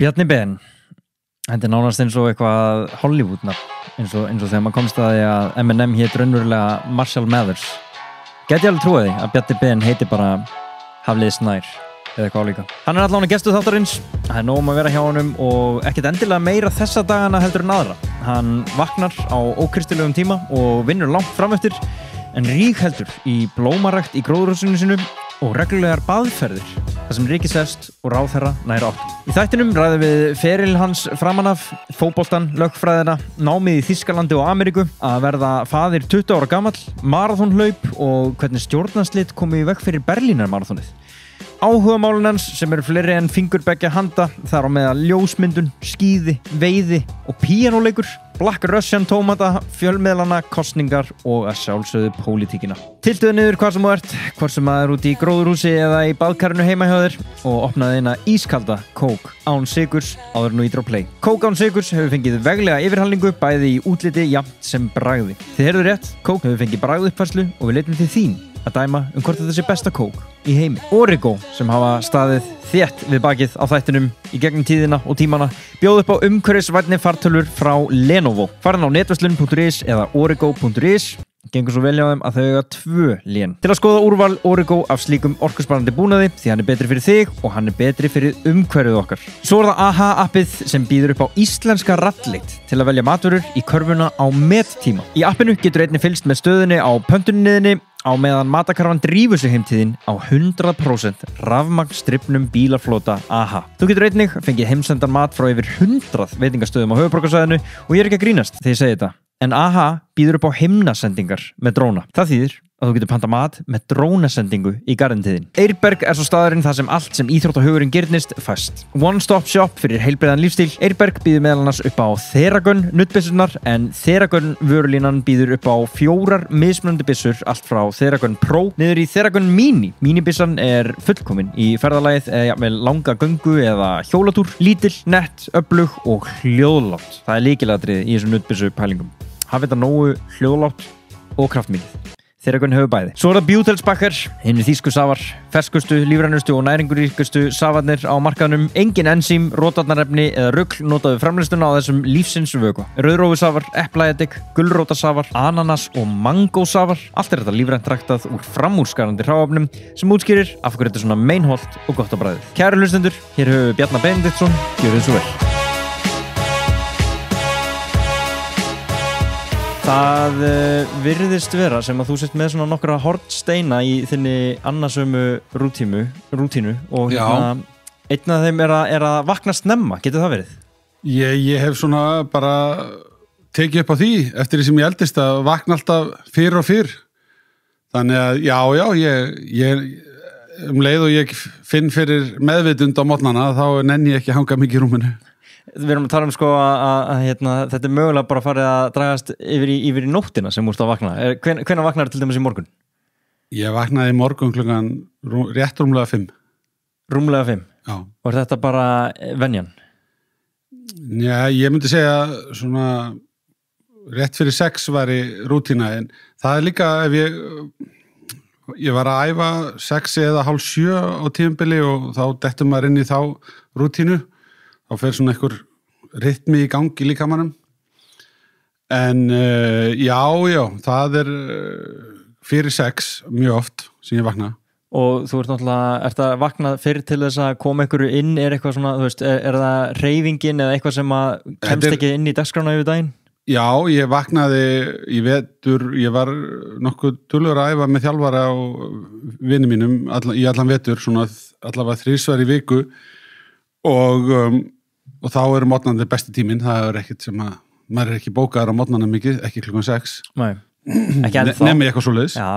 Bjarni Ben, þetta nánast eins og eitthvað Hollywoodnafn, eins og þegar maður komst að því að M&M hét raunverulega Marshall Mathers. Gæti ég alveg trúið því að Bjarni Ben heiti bara Hafliði Snær eða eitthvað álíka. Hann allan gestur þáttarins, það nóg að vera hjá honum og ekkert endilega meira þessa dagana heldur en aðra. Hann vaknar á ókristilegum tíma og vinnur langt frameftir, en rígheldur í blómarækt í gróðurhúsinu sínu og reglulegar baðferðir, þar sem ríkisvest og ráðherra nær átt. Í þættinum ræðum við feril hans framan af, fótboltann, lögfræðina, námið í Þýskalandi og Ameríku, að verða faðir 20 ára gamall, maraþonhlaup og hvernig stjórnarslit komu í veg fyrir Berlínarmaraþonið. Áhugamálin hans sem eru fleiri en fingurbeggja handa, þar á meðal ljósmyndun, skíði, veiði og píanóleikur, Black Russian tómata, fjölmiðlana, kosningar og að sjálfsögðu pólitíkina. Tiltuðu niður hvað sem þú ert, hvort sem maður út í gróðurhúsi eða í baðkarinu heima hjá þér og opnaði eina ískalda Coke án sykurs áður en þú ítir á play. Coke án sykurs hefur fengið veglega yfirhalningu bæði í útliti jafnt sem bragði. Þið heyrðu rétt, Coke hefur fengið bragðuppfærslu og við leitum til þín að dæma hvort þetta sé besta Coke í heimi. Origo, sem hafa staðið þétt við bakið á þættinum í gegnum tíðina og tímana, bjóð upp á umhverfisvænni fartölvur frá Lenovo. Farin á netverslun.is eða origo.is. Gengur svo vel hjá þeim að þau eiga 2 lén. Til að skoða úrval Origo af slíkum orkusparandi búnaði, því hann er betri fyrir þig og hann er betri fyrir umhverfið okkar. Svo er það AHA-appið sem býður upp á íslenska ralleit til að velja matvörur í körfuna á mettíma. Í appinu getur einnig fylgst með stöðunni á pöntuninniðinni á meðan matakarfan drífur sig heimtíðin á 100% rafmagnsdrifnum bílaflota AHA. Þú getur einnig fengið heimsendan mat frá yfir 100 veitingastöðum á höfuðborgarsvæðinu og ég er ekki að grínast þegar ég segi þetta. En AHA býður upp á himnasendingar með dróna. Það þýðir að þú getur panta mat með drónasendingu í garðintíðin. Eirberg er svo staðurinn þar sem allt sem íþróttahugurinn girnist fæst. One stop shop fyrir heilbrigðan lífstíl. Eirberg býður meðal annars upp á Theragun nuddbyssurnar, en Theragun vörulínan býður upp á 4 mismunandi byssur, allt frá Theragun Pro niður í Theragun Mini. Minibyssan er fullkomin í ferðalagið eða jafnvel langa göngu eða hjólatúr, lítill, nett, öflug og hljóðlátt. Það er lykilatriði í þessum nuddbyssu pælingum. Hafa þetta nógu hljóðlátt og kraftmikið. Theragun hefur bæði. Svo er það Butelsbacher, hinir þýsku safar, ferskustu, lífrænustu og næringuríkustu safarnir á markaðnum. Engin ensím, rótarnarefni eða rugl notaðu framleiðsluna á þessum lífsins vökva. Rauðrófusafar, eplaedik, gulrótasafar, ananas og mangósafar. Allt er þetta lífrænt ræktað úr framúrskarandi hráefnum sem útskýrir af hverju þetta er svona meinholt og gott á bragðið. Kæru hlustendur, hér höfum við Bjarna Benediktsson, gjörið svo vel. Það virðist vera sem að þú sért með svona nokkra hornsteina í þinni annasömu rútínu og einn af þeim er að vakna snemma, getur það verið? Ég hef svona bara tekið upp á því eftir því sem ég eldist að vakna alltaf fyrr og fyrr. Þannig að ég leið og ég finn fyrir meðvitund á morgnana þá nenni ég ekki að hanga mikið í rúminu. Við erum að tala sko að þetta er mögulega bara farið að dragast yfir í nóttina sem úrst að vakna. Hvenær vaknar til dæmis í morgun? Ég vaknaði í morgun klukkan rétt rúmlega 5. Rúmlega 5? Já. Og er þetta bara venjan? Já, ég myndi segja svona rétt fyrir 6 væri rútína, en það er líka ef ég var að æfa 6 eða hálf 7 á tímabili og þá dettur maður inn í þá rútínu. Þá fer svona einhver rytmi í gangi í líkamanum. En það er fyrir 6 mjög oft sem ég vakna. Og þú ert að vakna fyrir til þess að koma einhverju inn, er eitthvað svona, þú veist, er það hreyfingin eða eitthvað sem að kemst ekki inn í dagskrána yfir daginn? Já, ég vaknaði í vetur, ég var nokkuð duglegur að æfa með þjálfara og vinum mínum í allan vetur, svona allavega 3 í viku og þá eru mótnandi besti tíminn, það er ekkert sem að maður er ekki bókaður á mótnana mikið, ekki klukkan 6. Nei, ekki ennþá. Nefni eitthvað svoleiðis. Já,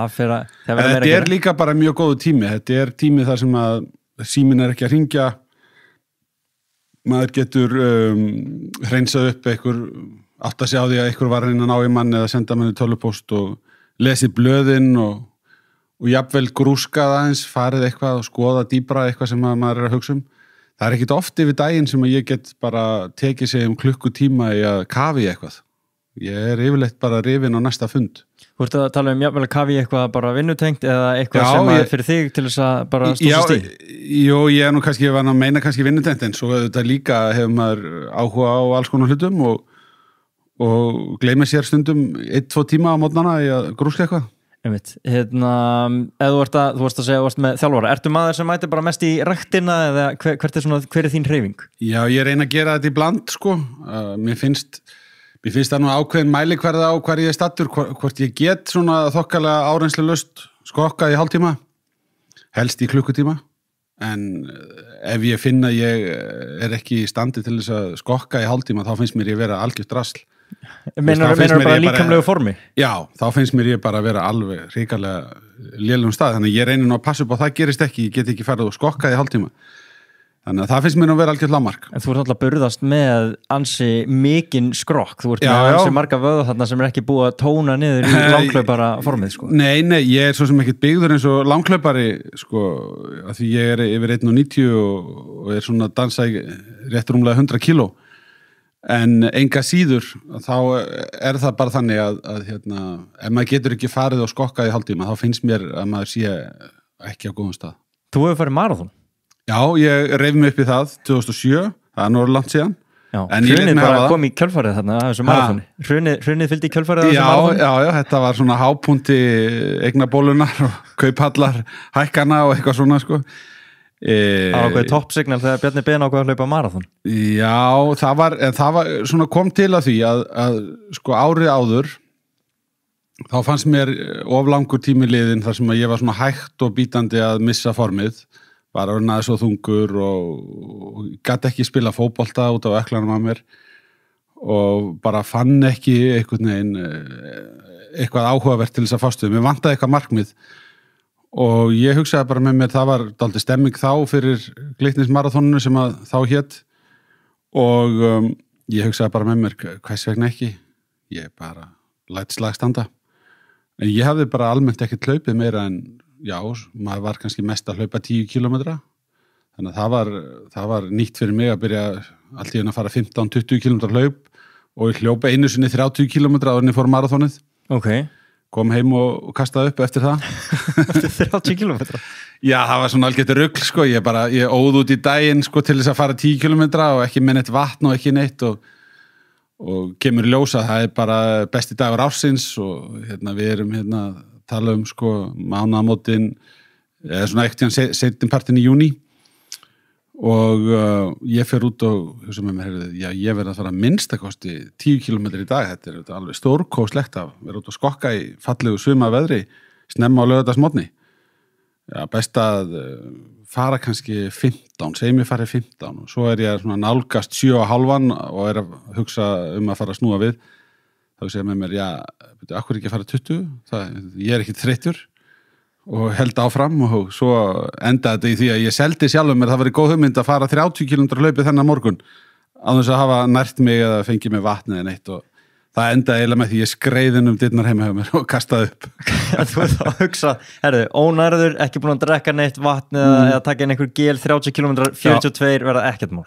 þetta er líka bara mjög góðu tími, þetta er tími þar sem að síminn er ekki að hringja, maður getur hreinsað upp átt að sjá því að einhver var að reyna að ná í mann eða senda manni tölvupóst og lesi blöðin og jafnvel grúskað aðeins, farið eitthvað og skoða dýbra eitthvað sem maður er að hugsa um. Það er ekkit oft yfir daginn sem að ég get bara tekið sig klukkutíma í að kafi eitthvað. Ég yfirleitt bara rifin á næsta fund. Þú ert að tala jafnvel að kafi eitthvað bara vinnutengt eða eitthvað sem er fyrir þig til þess að bara stúsast í? Jú, ég nú kannski, ég var að meina kannski vinnutengt, en svo þetta líka hefur maður áhuga á alls konar hlutum og gleyma sér stundum 1-2 tíma á mótnana í að grúska eitthvað. Einmitt. Eða þú varst að segja þú varst með þjálfara, ertu maður sem mæti bara mest í ræktina eða hver er þín hreyfing? Já, ég reyna að gera þetta í bland sko. Mér finnst það nú ákveðin mælikvarða á hvar ég er stattur, hvort ég get svona þokkalega áreynslulaust skokka í hálftíma, helst í klukkutíma, en ef ég finn að ég er ekki í standi til þess að skokka í hálftíma, þá finnst mér ég vera algjört drasl. Meinar bara líkamlegu formi? Já, þá finnst mér ég bara að vera alveg hrikalega lélegum stað, þannig ég reynir nú að passa upp á það gerist ekki, ég get ekki farið og skokkað í hálftíma. Þannig að það finnst mér að vera algjört lágmark. En þú ert alltaf burðast með ansi mikinn skrokk, þú ert með ansi marga vöða þarna sem er ekki búið að tóna niður í langhlaupara formið, sko. Nei, ég er svo sem ekkert byggður eins og langhlaupari, sko, af því ég er yfir 1,90 og er svona að dansa í rétt rúmlega 100 kíló. En enga síður, þá er það bara þannig að ef maður getur ekki farið og skokkað í hálftíma, þá finnst mér að maður sé ekki á góðum stað. Þú hefur farið maraþon? Já, ég reif mig upp í það 2007, það er nú langt síðan. Já, hrunið bara kom í kjölfarið þarna af þessu maraþoni. Hrunið fylgdi í kjölfarið af þessu maraþoni? Já, þetta var svona hápunti eignabólunar og kaupallar hækkana og eitthvað svona, sko. Það var eitthvað toppsignal þegar Bjarni Ben ákvað að hlaupa maraþon. Já, það var svona kom til að því að sko árið áður, þá fannst mér of langur tími liðin þar sem að ég var svona hægt og bítandi að missa formið. Var að verða svo þungur og gat ekki spila fótbolta út á öklanum að mér og bara fann ekki eitthvað áhugavert til þess að fástu. Mér vantaði eitthvað markmið og ég hugsaði bara með mér, það var dálítið stemming þá fyrir Glitnismarathoninu sem að þá hét og ég hugsaði bara með mér, hvers vegna ekki? Ég bara læt slag standa. En ég hafði bara almennt ekkert hlaupið meira en já, maður var kannski mest að hlaupa 10 kilometra, þannig að það var nýtt fyrir mig að byrja allt í einu að fara 15-20 kilometra hlaup og ég hljópa einu sinni 30 kilometra áður en ég fór marathonið. Ok. Kom heim og kastaði upp eftir það. Eftir 30 kilometra? Já, það var svona algjört rugl, sko, ég óð út í daginn, sko, til þess að fara 10 kilometra og ekki með neitt vatn og ekki neitt og kemur ljósa, það er bara besti dagur ársins og við erum tala sko mánaðamótin eða svona ekkert seinni partinn í júní og ég fer út og hugsa með mér, ég verð að fara minnstakosti 10 kilometri í dag, þetta er alveg stórkóslegt að vera út og skokka í fallegu sumarveðri, snemma á laugardagsmorgni. Já, best að fara kannski 15, segjum ég farið 15 og svo er ég svona nálgast 7,5 og er að hugsa að fara að snúa við. Þá segja með mér, akkur ekki að fara 20, ég er ekki þreyttur og held áfram og svo endaði þetta í því að ég seldi sjálfum mér, það var góð hugmynd að fara 30 km hlaupið þennan morgun á þess að hafa nært mig eða fengið mig vatnið en eitt og það endaði eiginlega með því ég skreiðin dyrnar heima hjá mér og kastaði upp. Þú þá hugsa, ónærður, ekki búin að drekka neitt vatn eða taka inn einhver gel 30 km, 42 verða ekkert mál.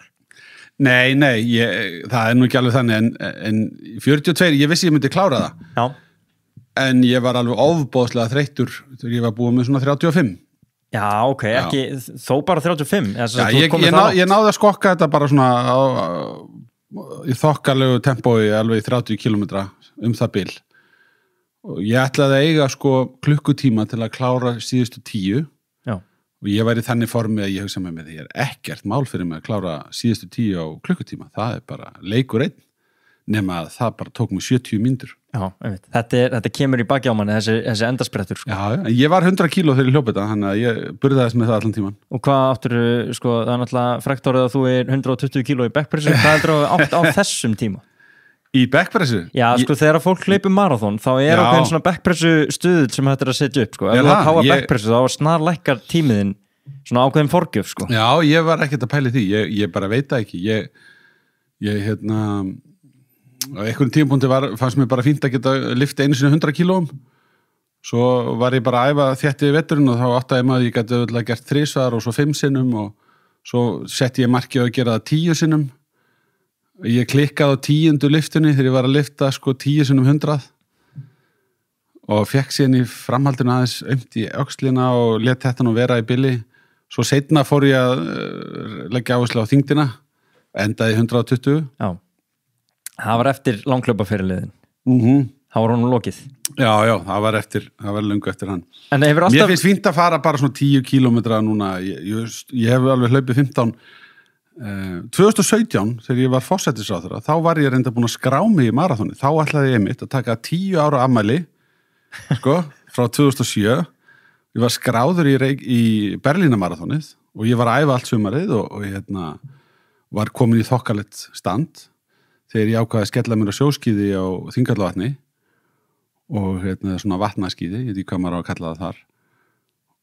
Nei, það er nú ekki alveg þannig en 42, ég vissi ég myndi klára það. Já. En ég var alveg ofboðslega þreyttur þegar ég var búið með svona 35. Já, ok, ekki, þó bara 35. Já, ég náði að skokka þetta bara svona í þokkalegu tempói alveg í 30 kilometra það bil. Og ég ætlaði að eiga sko klukkutíma til að klára síðustu 10. Og ég var í þannig formi að ég hugsa með mér, ég er ekkert mál fyrir mig að klára síðustu 10 á klukkutíma. Það er bara leikur einn, nema að það bara tók mig 70 mínútur. Já, einmitt. Þetta kemur í baki á manni, þessi endasprettur. Sko. Já, ég var 100 kíló þegar ég hljóp þetta, þannig að ég burðaðist með það allan tíman. Og hvað áttur, sko, það er náttúrulega frekt árið að þú er 120 kíló í backpressu, hvað heldur þú átt á þessum tíma? Í backpressu? Já, sko, þegar fólk hleypur marathon, þá er okkur svona backpressu stuðull sem þetta er að setja upp, sko. Ef þú háa backpressu, þá snarlækkar tímiðin svona ákveðin forgjöf, sko. Já, ég var ekkert að pæli því, ég bara veit það ekki. Á einhvern tímapunkti fannst mér bara fínt að geta lyft einu sinni 100 kílóum. Svo var ég bara að æfa þéttið í veturinn og þá áttaði maður að ég gæti auðvitað gert 3 og svo 5 sinnum og svo setti ég markið að gera það 10 sinnum. ég klikkaði á 10. lyftunni þegar ég var að lyfta sko 10 sinnum 100 og fekk síðan í framhaldinu aðeins aumt í öxlina og let þetta nú vera í bili. Svo seinna fór ég að leggja áherslu á þyngdina, endaði 120. Já, það var eftir langhlaupaferiliðin. Það var honum lokið. Já, það var löngu eftir hann. En alltaf... Mér finnst fínt að fara bara svona 10 kílómetra núna. Ég hef alveg hlaupið 15. 2017, þegar ég var forsætisráðherra, þá var ég reynda búin að skrá mig í maraþoni. Þá ætlaði ég einmitt að taka 10 ára afmæli, sko, frá 2007. Ég var skráður í Berlínamarathonið og ég var að æfa allt sumarið og ég var komin í þokkalett stand þegar ég ákvaði að skella mér á sjóskíði á Þingvallavatni og svona vatnaskíði, ég veit ekki hvað maður á að kalla það þar.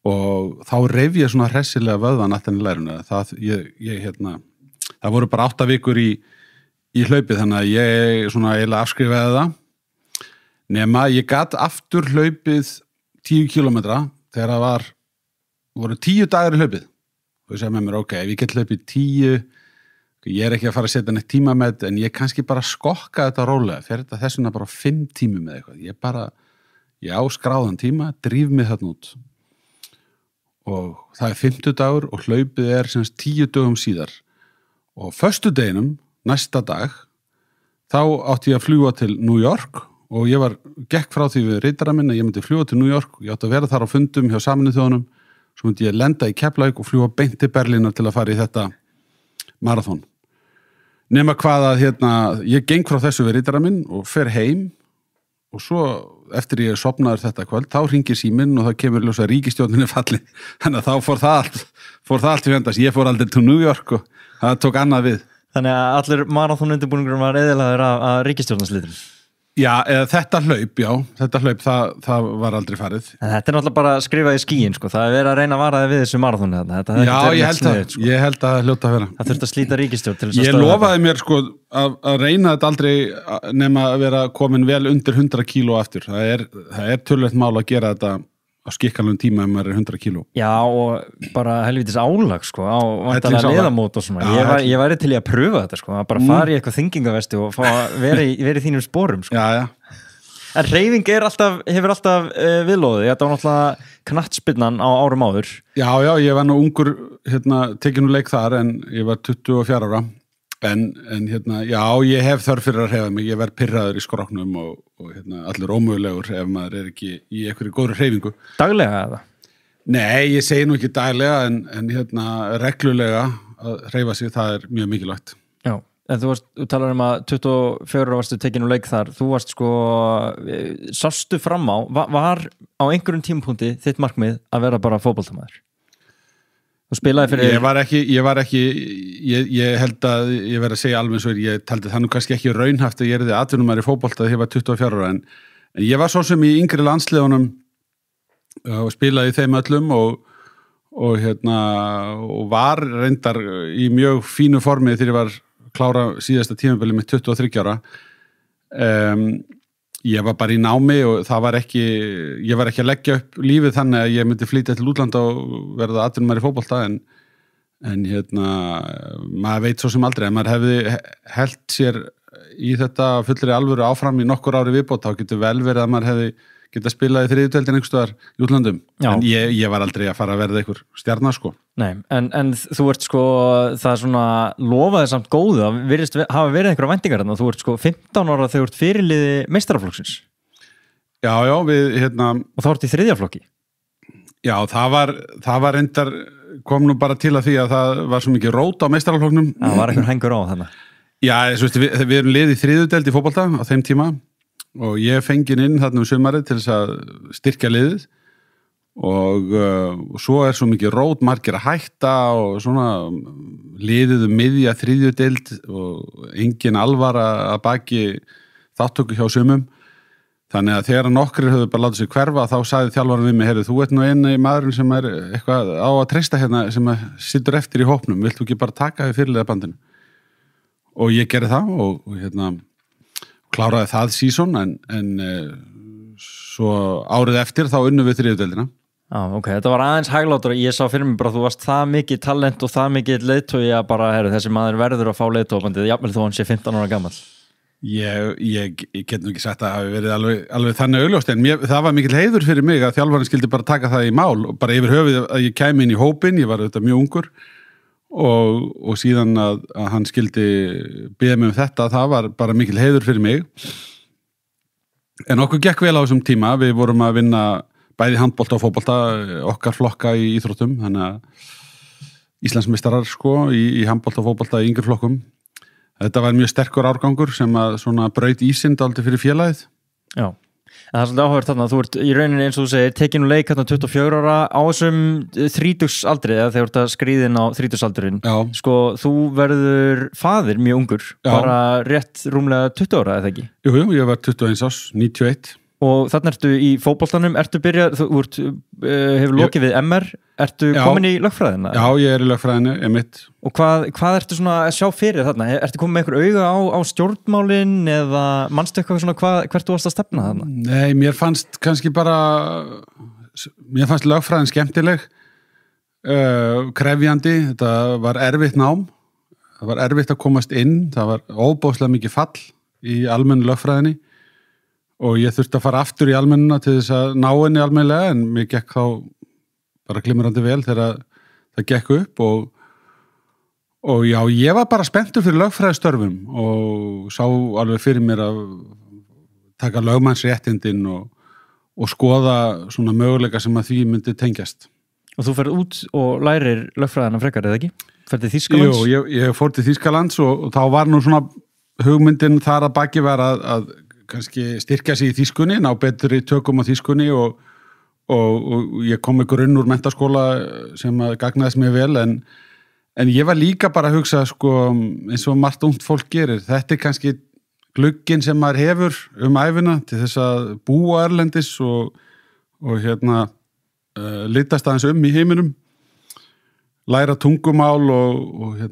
Og þá reif ég svona hressilega vöðvan aftan í lærinu. Það voru bara 8 vikur í hlaupið, þannig að ég svona eiginlega afskrifaði það. Nema ég gat aftur hlaupið 10 kílómetra þegar það voru 10 dagar í hlaupið. Og ég sagði með mér, ok, ef ég get hlaupið 10, ég er ekki að fara að setja neitt tíma með, en ég kannski bara skokka þetta rólega, fer þetta þessuna bara 5 tímum með eitthvað. Ég á skráðan tíma, dríf mig þarna út. Og það er 50 dagur og hlaupið er semst 10 dögum síðar. Og föstudeginum, næsta dag, þá átti ég að fljúga til New York og ég gekk frá því við ritara minn að ég myndi fljúga til New York og ég átti að vera þar á fundum hjá Sameinuðu þjóðunum, svo myndi ég lenda í Keflavík og fljúga beint til Berlínar til að fara í þetta marathon. Nema hvað að ég geng frá þessu við ritara minn og fer heim og svo eftir ég sofnaður þetta kvöld, þá hringir síminn og það kemur ljósa ríkisstjórninni falli. Þannig að þá fór það allt í vendast. Ég fór aldrei til New York og það tók annað við. Þannig að allur marathonundirbúningur var eðilaður af ríkisstjórnarslitum. Já, þetta hlaup, það var aldrei farið. En þetta er náttúrulega bara að skrifa í skíin, sko. Það er verið að reyna að varaði við þessu marathoni þarna. Já, ég held að hljóta að vera. Það þurfti að slíta ríkisstjórn til þess að Ég lofaði mér, sko, að reyna þetta aldrei nema að vera komin vel undir 100 kíló aftur. Það er tölvöld mál að gera þetta á skikkanlegum tíma ef maður er 100 kíló. Já, og bara helvitis álag, sko, á vantarlega liðamót og svona. Ég væri til í að pröfa þetta, sko, að bara fara í eitthvað þyngingavesti og fá að vera í þínum sporum, sko. Já. En hreyfing hefur alltaf viðlóðið. Þetta var náttúrulega knattspyrnan á árum áður. Já, ég var nú ungur, tekið nú leik þar, en ég var 24 ára. En já, ég hef þörf fyrir að hreyfa mig, ég verð pirraður í skroknum og allur ómögulegur ef maður er ekki í einhverju góðri hreyfingu. Daglega eða? Nei, ég segi nú ekki daglega en reglulega að hreyfa sig, það er mjög mikilvægt. Já, en þú talar að 24 varstu tekinu leik þar, þú varst sko, sástu fram á, var á einhverjum tímapunkti þitt markmið að vera bara fótboltamaður? Þú spilaði fyrir... Ég held að ég verið að segja alveg eins og ég taldi það nú kannski ekki raunhaft að ég erði atvinnumæður í fótbolta þegar ég var 24 ára en ég var svo sem í yngri landsliðunum og spilaði í þeim öllum og var reyndar í mjög fínu formi þegar ég var klára síðasta tímabili með 23 ára. Ég var bara í námi og ég var ekki að leggja upp lífið þannig að ég myndi flytja til útlanda og verða atvinnumæður í fótbolta en maður veit svo sem aldrei, ef maður hefði hellt sér í þetta fullri alvöru áfram í nokkur ári viðbót, þá getur vel verið að maður hefði getað spilað í þriðjudeildinni einhvers staðar í útlandum. Já. En ég var aldrei að fara að verða einhver stjarna, sko. Nei, en þú ert sko, það svona lofaði samt góðu, það virðist hafa verið einhverja væntingar þarna, þú ert sko 15 ára þegar þú ert fyrirliði meistaraflokksins. Já, við Og þá ert í þriðja flokki. Já, það var reyndar, kom nú bara til að því að það var svo mikið rót á meistaraflokknum. Það var einhver hengur á þarna. Já, við erum liðið í þriðjudeild í fótbolta á þeim tíma og ég fengið inn þarna sumarið til þess að styrkja liðið og svo er svo mikið rót, margir að hætta og svona liðið miðja þriðjudeild og engin alvara að baki þáttöku hjá sumum. Þannig að þegar nokkrir höfðu bara látið sig hverfa þá sagði þjálfarinn við mig, heyrðu, þú ert nú eini maðurinn sem er eitthvað á að treysta hérna sem situr eftir í hópnum, viltu ekki bara taka við fyrirliða bandinu? Og ég gerði það og kláraði það season en svo árið eftir þá unnum við þriðjudeildina ok, þetta var aðeins hæglátur og ég sá fyrir mig bara að þú varst það mikið talent og það mikið leiðtogi að bara, þessi maður verður að fá leiðtogabandið, jafnvel þó hann sé 15 ára gamall. Ég get nú ekki sagt að það hafi verið alveg þannig augljóst, en það var mikill heiður fyrir mig að þjálfarinn skildi bara taka það í mál og bara yfir höfuð að ég kæmi inn í hópinn, ég var auðvitað mjög ungur og síðan að hann skildi biðja mig þetta, það var bara mikill heiður fyrir mig. En okkur gekk vel á þessum tíma, við vorum að vinna bæði handbolta og fótbolta, okkar flokka í íþróttum, þannig að Íslandsmeistarar í handbolta og fótbolta í yngri flokkum. Þetta var mjög sterkur árgangur sem að svona braut ísinn dálítið fyrir félagið. Já, en það er svolítið áhugavert þarna, þú ert í rauninni eins og þú segir, tekinu leik hérna 24 ára á þessum 30-aldri, eða þegar þú ert að skríðin á 30-aldurinn. Sko, þú verður faðir mjög ungur, bara rétt rúmlega 20 ára, eða ekki? Jú, ég var 21 árs, 91. Og þarna ertu í fótboltanum, ertu byrjað, þú hefur lokið við MR, ertu komin í lögfræðina? Já, ég í lögfræðinu, mitt. Og hvað ertu svona að sjá fyrir þarna? Ertu komin með einhver auga á stjórnmálin eða manstu eitthvað svona hvert þú varst að stefna þarna? Nei, mér fannst lögfræðin skemmtileg, krefjandi, þetta var erfitt nám, það var erfitt að komast inn, það var óbóðslega mikið fall í almennu lögfræðinni. Og ég þurfti að fara aftur í almennuna til þess að ná henni almennilega, en mér gekk þá bara glimrandi vel þegar það gekk upp og já, ég var bara spenntur fyrir lögfræðistörfum og sá alveg fyrir mér að taka lögmannsréttindin og skoða svona möguleika sem að því myndi tengjast. Og þú ferð út og lærir lögfræðina frekar, eða ekki? Ferð til Þýskalands? Jú, ég fór til Þýskalands og þá var nú svona hugmyndin þar að baki var að kannski styrkja sig í þýskunni, ná betri tökum á þýskunni og ég kom með grunn úr menntaskóla sem að gagnaðist mér vel, en ég var líka bara að hugsa eins og margt ungt fólk gerir, þetta kannski glugginn sem maður hefur ævina til þess að búa erlendis og litast aðeins í heiminum, læra tungumál og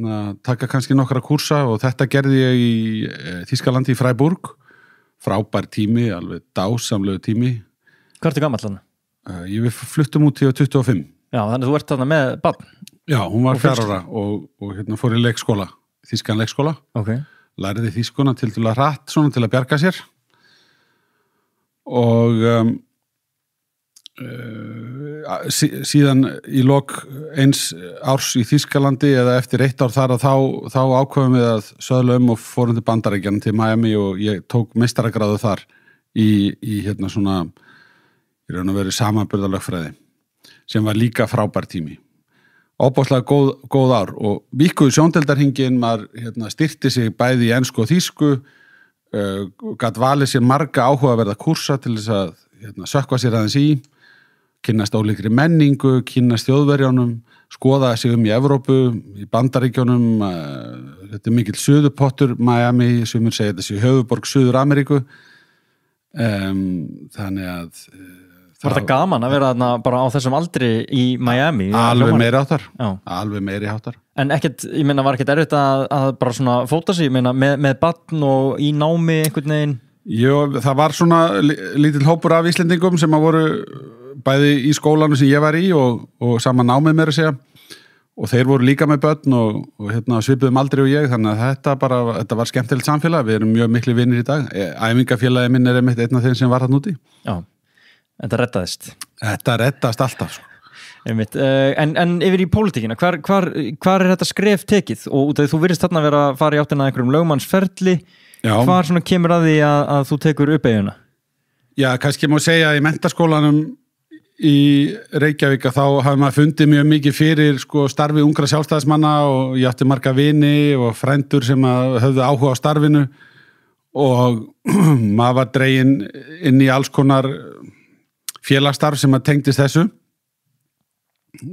taka kannski nokkra kúrsa og þetta gerði ég í Þýskalandi í Freiburg. Frábær tími, alveg dásamlegu tími. Hvað ertu gamall þarna? Við fluttum út til 25. Já, þannig þú ert þarna með barn? Já, hún var 4 ára og fór í leikskóla, þýskan leikskóla. Okay. Læriði þýskuna til að hratt, svona til að bjarga sér. Og síðan í lok eins árs í Þýskalandi eða eftir 1 ár þar þá ákveðum við að söðla og fórum til Bandaríkjanna til Miami og ég tók meistaragráðu þar í svona í raun og veru samanburðarlögfræði sem var líka frábær tími. Óbáslega góð ár og víkkuðu sjóndeildarhingin, maður styrkti sig bæði í ensku og þýsku, gat valið sér marga áhugaverða kúrsa til þess að sökkva sér aðeins í, kynnast ólíkri menningu, kynnast þjóðverjánum, skoða sig í Evrópu, í Bandaríkjónum, þetta mikill suðupottur, Miami, sumir segja þetta sé höfuborg Suður-Ameríku, þannig að Var þetta gaman að vera þarna bara á þessum aldri í Miami? Alveg meiri háttar. En ekkert, ég meina, var ekkert erfitt að bara svona fóta sig, ég meina, með barn og í námi einhvern veginn? Jú, það var svona lítill hópur af Íslendingum sem að voru bæði í skólanu sem ég var í og saman námið meira að segja og þeir voru líka með börn og svipuðum aldrei og ég, þannig að þetta var skemmtilegt samfélag, við erum mjög miklu vinir í dag. Æfingafélagi minn einmitt einn af þeim sem var þarna úti. Já, þetta rettaðist. Þetta rettaðist alltaf, Einmitt. En yfir í pólitíkina, hvar er þetta skref tekið? Og út af því þú virðist þarna vera að fara í áttina einhverjum lögmannsferli, hvar svona kemur að því að þú tekur uppeiguna? Já, kannski má segja í menntaskólanum í Reykjavík að þá hafði maður fundið mjög mikið fyrir starfi ungra sjálfstæðismanna og ég átti marga vini og frændur sem höfðu áhuga á starfinu og maður var dreginn inn í alls konar félagsstarf sem að tengdist þessu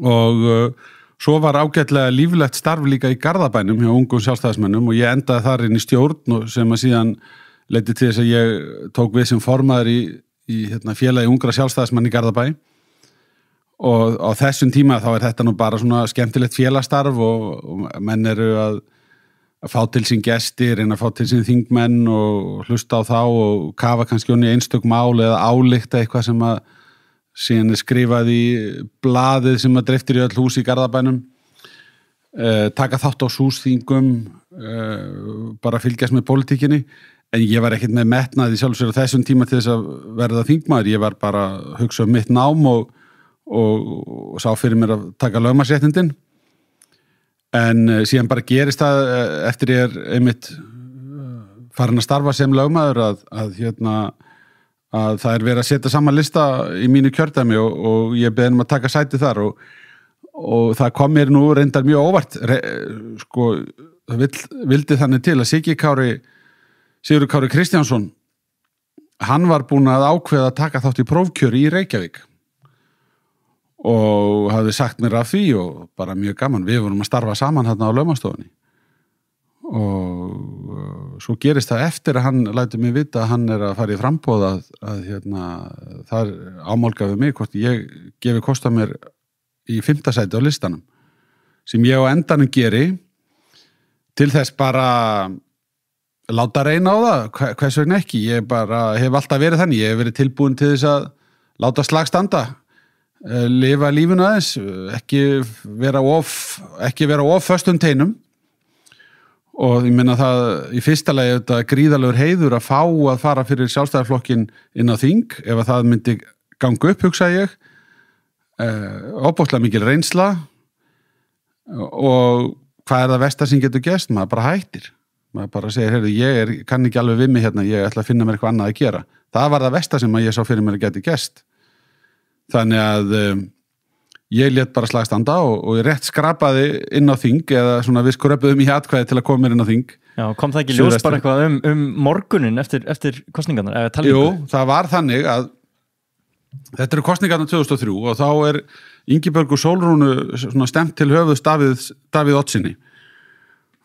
og svo var ágætlega líflegt starf líka í Garðabænum hjá ungum sjálfstæðismönnum og ég endaði þar inn í stjórn sem að síðan leiddi til þess að ég tók við sem formaður í félagi ungra sjálfstæðismann í Garðabæ og á þessum tíma þá er þetta nú bara svona skemmtilegt félagsstarf og menn eru að fá til sín gestir, reyna að fá til sín þingmenn og hlusta á þá og kafa kannski onni einstök mál eða álykta eitthvað sem að síðan skrifað í blaðið sem að dreiftir í öll hús í Garðabænum, taka þátt á súsþingum, bara fylgjast með pólitíkinni, en ég var ekkert með metnaði sjálfsögur á þessum tíma til þess að verða þingmaður. Ég var bara að hugsa um mitt nám og sá fyrir mér að taka lögmannsréttindin, en síðan bara gerist það eftir ég einmitt farin að starfa sem lögmaður að það verið að setja saman lista í mínu kjördæmi og ég beðin að taka sæti þar og það kom mér nú reyndar mjög óvart. Sko, það vildi þannig til að Sigurður Kári Kristjánsson, hann var búinn að ákveða að taka þátt í prófkjöri í Reykjavík og hafði sagt mér af því og bara mjög gaman. Við vorum að starfa saman hérna á lögmannsstofunni og svo gerist það eftir að hann lætur mig vita að hann að fara í framboð að þar ámálgaði mig hvort ég gefi kost á mér í 5. sæti á listanum, sem ég á endanum geri til þess bara láta reyna á það, hvers vegna ekki. Ég bara hef alltaf verið þannig, ég hef verið tilbúin til þess að láta slag standa, lifa lífinu aðeins, ekki vera of föstum teinum. Og ég meina það í fyrsta lagi þetta gríðarlegur heiður að fá að fara fyrir Sjálfstæðisflokkinn inn á þing, ef að það myndi ganga upp, hugsa ég, ofboðslega mikil reynsla og hvað það versta sem getur gerst? Maður bara hættir. Maður bara segir, heyrðu, ég kann ekki alveg við mig hérna, ég ætla að finna mér eitthvað annað að gera. Það var það versta sem ég sá fyrir mér að geti gerst. Þannig að ég lét bara slagstanda og ég rétt skrapaði inn á þing, eða svona við skröpuðum í atkvæði til að koma mér inn á þing. Já, kom það ekki ljós bara eitthvað morgunin eftir kosningarnar? Jú, það var þannig að þetta eru kosningarnar 2003 og þá Ingibjörgu Sólrúnu svona stemt til höfuðs Davíð Oddssyni.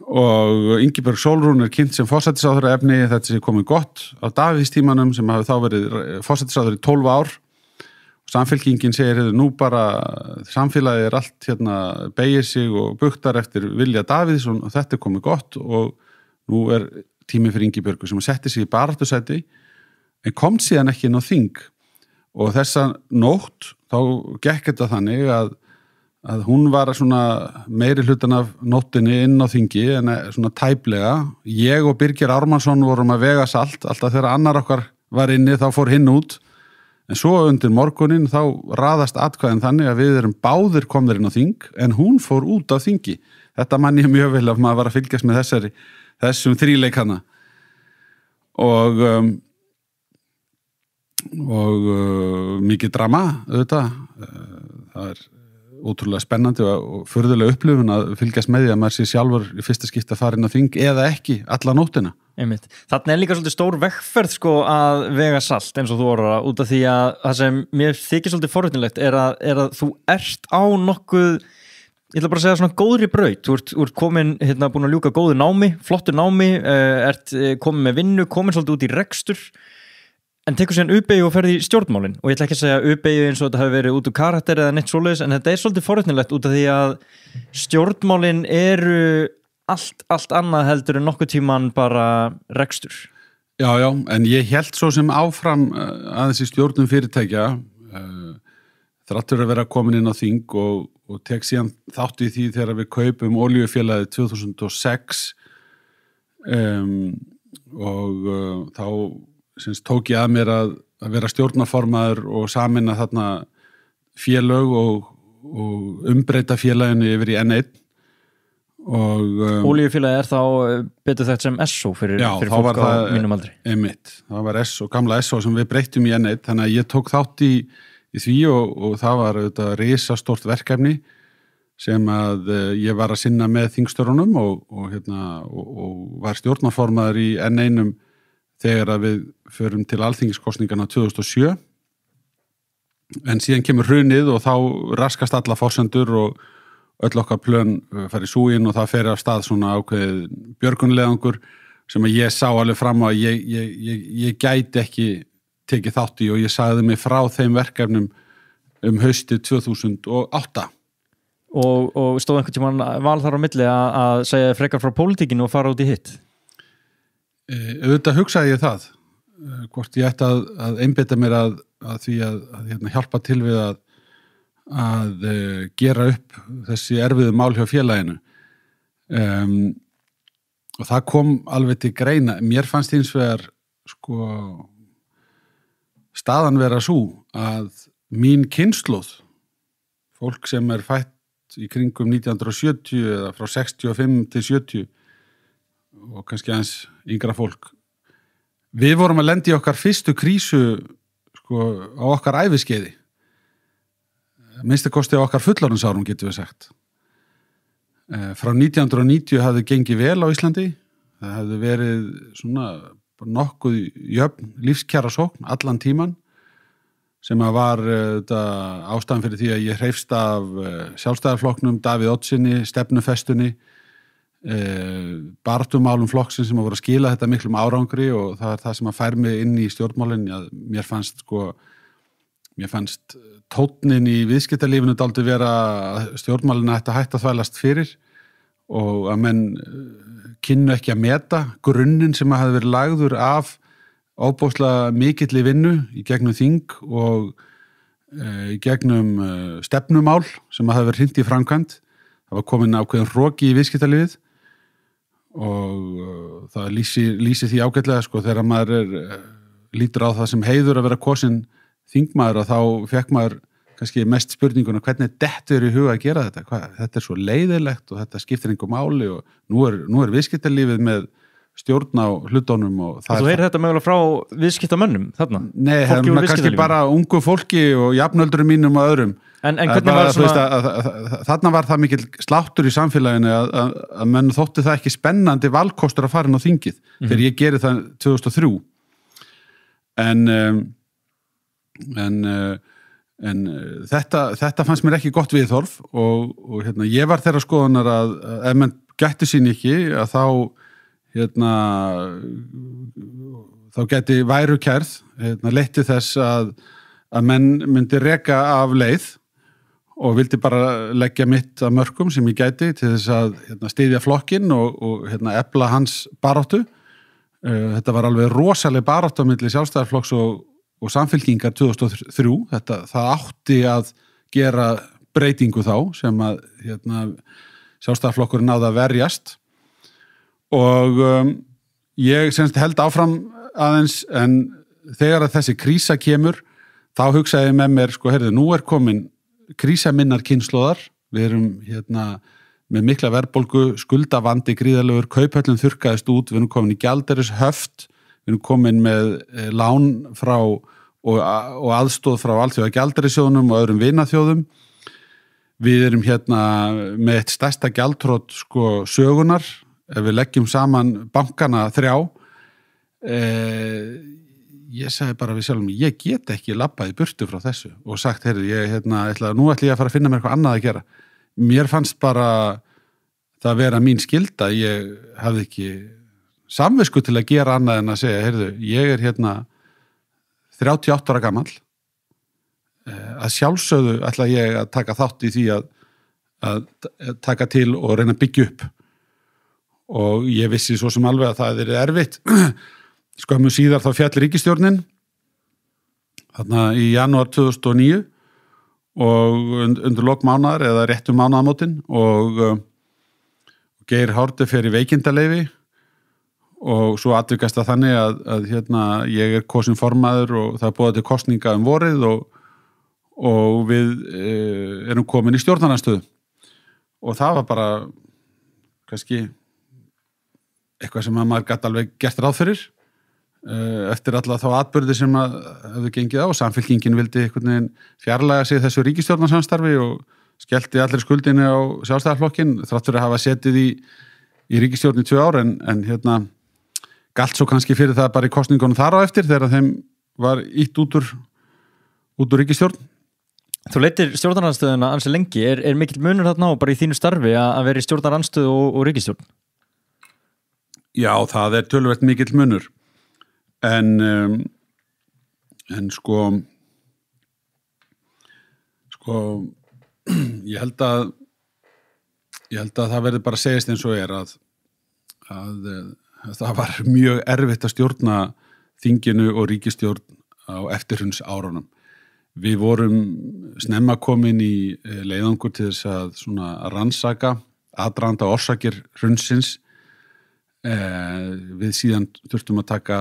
Og Ingibjörg Sólrún kynnt sem forsætisráðherra efni, þetta sé komið gott á Davíðstímanum sem hafi þá verið forsætisráðherra í 12 ár. Samfylkingin segir, nú bara samfélagið allt beygir sig og bugtar eftir vilja Davíðs og þetta komið gott og nú tími fyrir Ingibjörgu sem setti sig í baráttusæti en kom síðan ekki inn á þing og þessa nótt þá gekk þetta þannig að hún var svona meiri hlutan af nóttinni inn á þingi en svona tæplega. Ég og Birgir Ármannsson vorum að vega salt, alltaf þegar annar okkar var inni þá fór hinn út. En svo undir morgunin þá raðast atkvæðin þannig að við báðir komnir inn á þing en hún fór út á þingi. Þetta man ég mjög vel að maður var að fylgjast með þessum þríleikana. Og mikið drama auðvitað. Það ótrúlega spennandi og furðulega upplifun að fylgjast með því að maður sé sjálfur í fyrsta skipti að fara inn á þing eða ekki alla nóttina. Einmitt. Þarna líka svolítið stór vegferð að vega salt eins og þú orðar út af því að það sem mér þykir svolítið forvitnilegt er að þú ert á nokkuð, ég ætla bara að segja svona góðri braut. Þú ert komin, búin að ljúka góðu námi, flottu námi, ert komin með vinnu, komin svolítið út í rekstur en tekur síðan U-beygju og ferði í stjórnmálin og ég ætla ekki að segja U-beygju eins og þetta hafi verið út úr karakter eða neitt svoleiðis en þetta svolítið forvitnilegt út af því að stjórnmálin eru allt annað heldur en nokkuð tíman bara rekstur. Já, en ég hélt svo sem áfram aðeins í stjórnum fyrirtækja þráttur að vera komin inn á þing og tek síðan þátt í því þegar við kaupum olíufélagið 2006 og þá tók ég að mér að vera stjórnarformaður og sameina þarna félög og umbreyta félaginu yfir í N1 og Olíufélagið þá betur þetta sem SO fyrir fólk á mínum aldri. Einmitt, það var SO, gamla SO sem við breyttum í N1 þannig að ég tók þátt í því og það var auðvitað risastórt verkefni sem að ég var að sinna með þingstörunum og var stjórnarformaður í N1 þegar að við förum til alþingiskosningarna 2007 en síðan kemur hrunið og þá raskast alla forsendur og öll okkar plön fari súginn og það fer af stað svona ákveðið björgunleðangur sem að ég sá alveg fram á að ég gæti ekki tekið þátt í og ég sagði mig frá þeim verkefnum haustið 2008. Og stóð einhvern tímann val þar á milli að segja frekar frá pólitíkinu og fara út í hitt? Auðvitað hugsaði ég það hvort ég ætti að einbeita mér að að því að hérna, hjálpa til við að gera upp þessi erfiðu mál hjá félaginu. Og það kom alveg til greina. Mér fannst hins vegar sko staðan vera svo að mín kynslóð, fólk sem fætt í kringum 1970 eða frá 65 til 70 og kannski aðeins yngra fólk, við vorum að lenda í okkar fyrstu krísu sko á okkar æviskeiði, minnsta kosti á okkar fullorðinsárum getum við sagt. Frá 1990 hafði gengið vel á Íslandi, það hafði verið svona nokkuð jöfn lífskjara sókn allan tíman, sem að var ástæðan fyrir því að ég hreifst af Sjálfstæðarflokknum, Davíð Oddssyni, stefnufestunni, baráttumálum flokksins sem að voru að skila þetta miklum árangri, og það það sem að fær mig inn í stjórnmálin. Mér fannst tónnin í viðskiptalífinu dálítið vera að stjórnmálina ætti að hætta að þvælast fyrir og að menn kynnu ekki að meta grunninn sem að hafi verið lagður af óbóðslega mikilli vinnu í gegnum þing og í gegnum stefnumál sem að hafi verið hrint í framkvæmd. Það var komin ákveðin hroki í viðskiptalífið og það lýsi því ágætlega sko, þegar maður lítur á það sem heiður að vera kosin þingmaður, og þá fekk maður kannski mest spurninguna hvernig dettur í huga að gera þetta, þetta svo leiðilegt og þetta skiptir engu máli, og nú er viðskiptalífið með stjórn á hlutunum. Og þú heyrir þetta mögulega frá viðskiptamönnum þarna? Nei, það er kannski bara ungu fólki og jafnöldurum mínum og öðrum. En hvernig var svona... Þarna var það mikil sláttur í samfélaginu að menn þótti það ekki spennandi valkostur að fara inn á þingið, þegar ég geri það 2003. En þetta fannst mér ekki gott viðhorf, og hérna, ég var þeirra skoðunar að ef menn gættu sín ekki að þá gæti værukærð leitt til þess að menn myndi reka af leið og vildi bara leggja mitt að mörkum sem ég gæti til þess að styðja flokkinn og efla hans baráttu. Þetta var alveg rosaleg baráttu á milli Sjálfstæðarflokks og Samfylkingar 2003. Það átti að gera breytingu þá sem að Sjálfstæðarflokkurinn náði að verjast, og ég semst held áfram aðeins, en þegar að þessi krísa kemur þá hugsaði ég með mér sko, heyrðu, nú er komin krísa minnar kynslóðar, við erum með mikla verðbólgu, skuldavandi gríðarlegur, kauphöllin þurrkaðist út, við erum komin í gjaldeyrishöft, við erum komin með lán frá og aðstoð frá alþjóða gjaldeyrissjóðnum og öðrum vinaþjóðum. Við erum með eitt stærsta gjaldþrot sko sögunar, ef við leggjum saman bankana 3. Ég sagði bara við sjálfum, ég get ekki labbað í burtu frá þessu og sagt, heyrðu, nú ætla ég að fara að finna mér eitthvað annað að gera. Mér fannst bara það vera mín skylda, ég hafði ekki samvisku til að gera annað en að segja, heyrðu, ég er 38 ára gamall, að sjálfsögðu ætla ég að taka þátt í því að taka til og reyna að byggja upp, og ég vissi svo sem alveg að það er erfitt. Skömmu síðar þá féll ríkisstjórnin þarna í janúar 2009 og undir lok mánaðar eða réttu mánaðamótin, og Geir Haarde fer í veikindaleyfi, og svo atvikast það þannig að ég er kosin formaður og það er boðað til kosninga vorið, og við erum komin í stjórnarandstöðu, og það var bara kannski eitthvað sem að maður gat alveg gert ráð fyrir eftir alla þá atburði sem að hefðu gengið á. Samfylkingin vildi einhvern veginn fjarlæga sig þessu ríkisstjórnarsamstarfi og skellti allir skuldinni á Sjálfstæðarflokkinn þrátt fyrir að hafa setið í ríkisstjórn í 2 ár, en galt svo kannski fyrir það bara í kosningunum þar á eftir þegar þeim var ítt út úr ríkisstjórn. Þú leitir stjórnarandstöðuna ansi lengi, er mikill munur þarna á bara í þínu starfi að vera í stjórnarandstöðu og ríkisstjórn? Já, það er töluvert mikill munur, en sko ég held að það verði bara að segjast eins og að það var mjög erfitt að stjórna þinginu og ríkisstjórn á eftirhruns árunum. Við vorum snemma komin í leiðangur til þess að svona rannsaka aðdraganda orsakir hrunsins. Við síðan þurftum að taka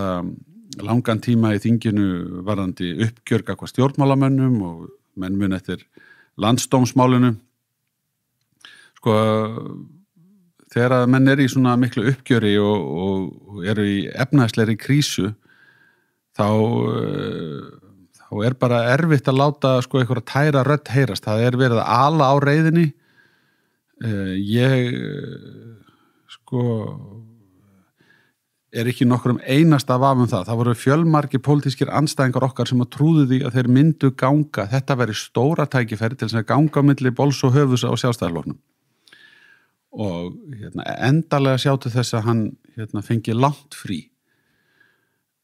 langan tíma í þinginu varðandi uppgjör gagnvart stjórnmálamönnum og menn mun eftir landsdómsmálinu. Sko, þegar að menn í svona miklu uppgjöri og eru í efnahagslegri krísu, þá bara erfitt að láta sko einhverja tæra rödd heyrast. Það verið að ala á reiðinni. Ég sko ekki nokkrum einasta vafa það. Það voru fjölmargir pólitískir andstæðingar okkar sem að trúðu því að þeir myndu ganga. Þetta veri stóra tækifæri til þess að ganga á milli bols og höfuðs á Sjálfstæðisflokknum. Og endalega sjá til þess að hann fengi langt frí.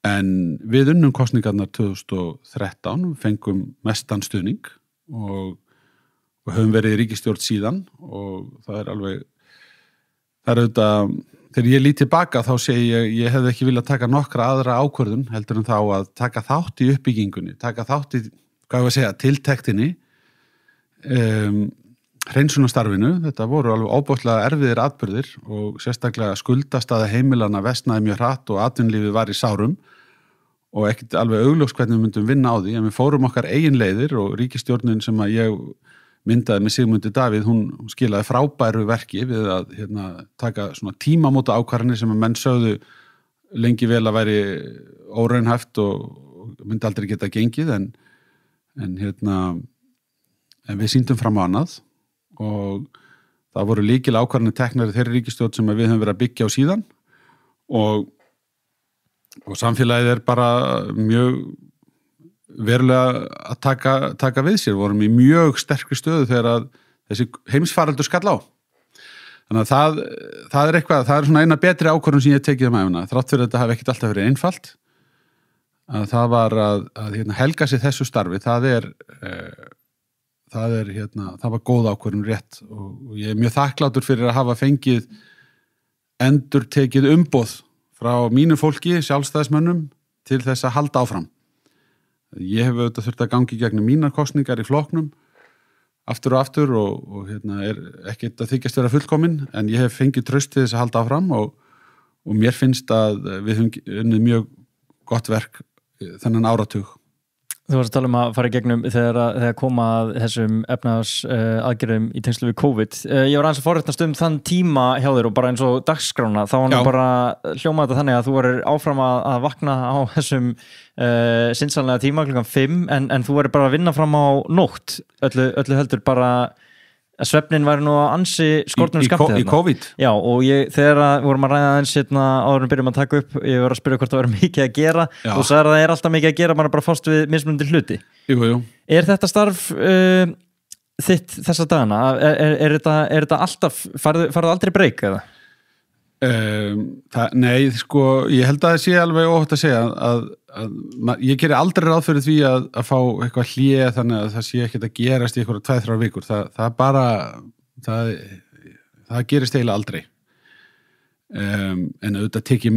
En við unnum kosningarnar 2013, fengum mestan stuðning og höfum verið í ríkisstjórn síðan og það alveg, það auðvitað, þegar ég lít tilbaka þá segi ég hefði ekki viljað taka nokkra aðra ákvörðun heldur en þá að taka þátt í uppbyggingunni, taka þátt í, tiltektinni, hreinsunarstarfinu. Þetta voru alveg óbóðslega erfiðir atburðir og sérstaklega skuldastaða heimilana versnaði mjög hratt og atvinnulífið var í sárum og ekkert alveg augljóst hvernig við myndum vinna á því, en við fórum okkar eigin leiðir og ríkisstjórnin sem að ég myndaði með Sigmundi Davíð, hún skilaði frábæru verki við að taka svona tímamóta ákvarðanir sem að menn sögðu lengi vel að væri óraunhæft og myndi aldrei geta gengið, en við sýndum fram á annað og það voru líkil ákvarðanir teknar í þeirri ríkisstjórn sem við höfum verið að byggja á síðan og samfélagið bara mjög verulega að taka við sér. Vorum í mjög sterkri stöðu þegar að þessi heimsfaraldur skall á. Þannig að það eitthvað, það svona eina betri ákvörðun sem ég tekið æfina. Þrátt fyrir þetta hafi ekkert alltaf verið einfalt. Að það var að helga sér þessu starfi. Það var góð ákvörðun rétt og ég mjög þakklátur fyrir að hafa fengið endurtekið umboð frá mínu fólki, sjálfstæðismönnum, til þess að halda áfram. Ég hef auðvitað þurft að gangi gegnum mínar kosningar í flokknum aftur og aftur og ekkert að þykjast vera fullkomin, en ég hef fengið traust til þess að halda áfram og mér finnst að við höfum unnið mjög gott verk þennan áratug. Þú varst að tala að fara í gegnum þegar koma að þessum efnahagsaðgerðum í tengslu við COVID. Ég var aðeins að forréttast þann tíma hjá þér og bara eins og dagskrána. Þá var bara hljómað þetta þannig að þú varir áfram að vakna á þessum sinnsamlega tíma klukkan 5 en þú varir bara að vinna fram á nótt. Öllu heldur bara að svefnin væri nú ansi skortnum skammtið. Í COVID? Já, og þegar vorum að ræða aðeins áður en byrjum að taka upp, ég var að spyrja hvort það væri mikið að gera og sagði að það alltaf mikið að gera, maður bara fást við mismunandi hluti. Jú. Er þetta starf þitt þessa dagana? Er þetta alltaf, farðu aldrei breyk eða? Nei, sko, ég held að það sé alveg óhætt að segja að ég geri aldrei ráð fyrir því að fá eitthvað hlé þannig að það sé ekkert að gerast í eitthvað 2-3 vikur. Það bara, það gerist eiginlega aldrei. En auðvitað tekið,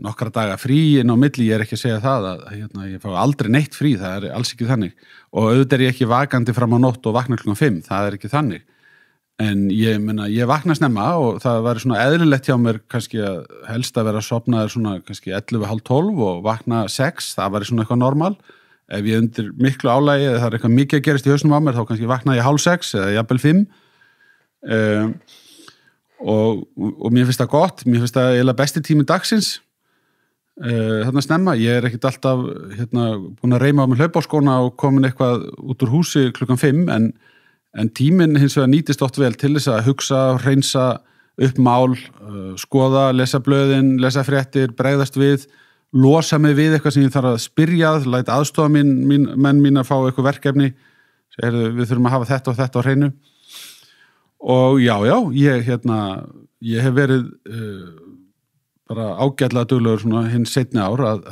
nokkra daga frí inn á milli, ég ekki að segja það að ég fá aldrei neitt frí, það alls ekki þannig. Og auðvitað ég ekki vakandi fram á nótt og vakna klukkan 5, það ekki þannig. En ég vakna snemma og það var svona eðlilegt hjá mér kannski að helst að vera sofnaður svona kannski 11:30 og vakna 6, það var svona eitthvað normal. Ef ég undir miklu álagi eða það eitthvað mikið að gerast í hausnum á mér þá kannski vakna ég 5:30 eða jafnvel 5. Og mér finnst það gott, mér finnst það eiginlega besti tími dagsins þarna snemma. Ég ekkert alltaf búin að reyma á mig hlaupaskóna og komin eitthvað út úr húsi klukkan 5 en tíminn hins vegar nýtist oft vel til þess að hugsa, hreinsa upp mál, skoða, lesa blöðin, lesa fréttir, bregðast við, losa mig við eitthvað sem ég þarf að spyrja, læta aðstofa menn mín að fá eitthvað verkefni, við þurfum að hafa þetta og þetta á hreinu. Og já, ég hef verið bara ágætlega duglegur svona hinn seinni ár að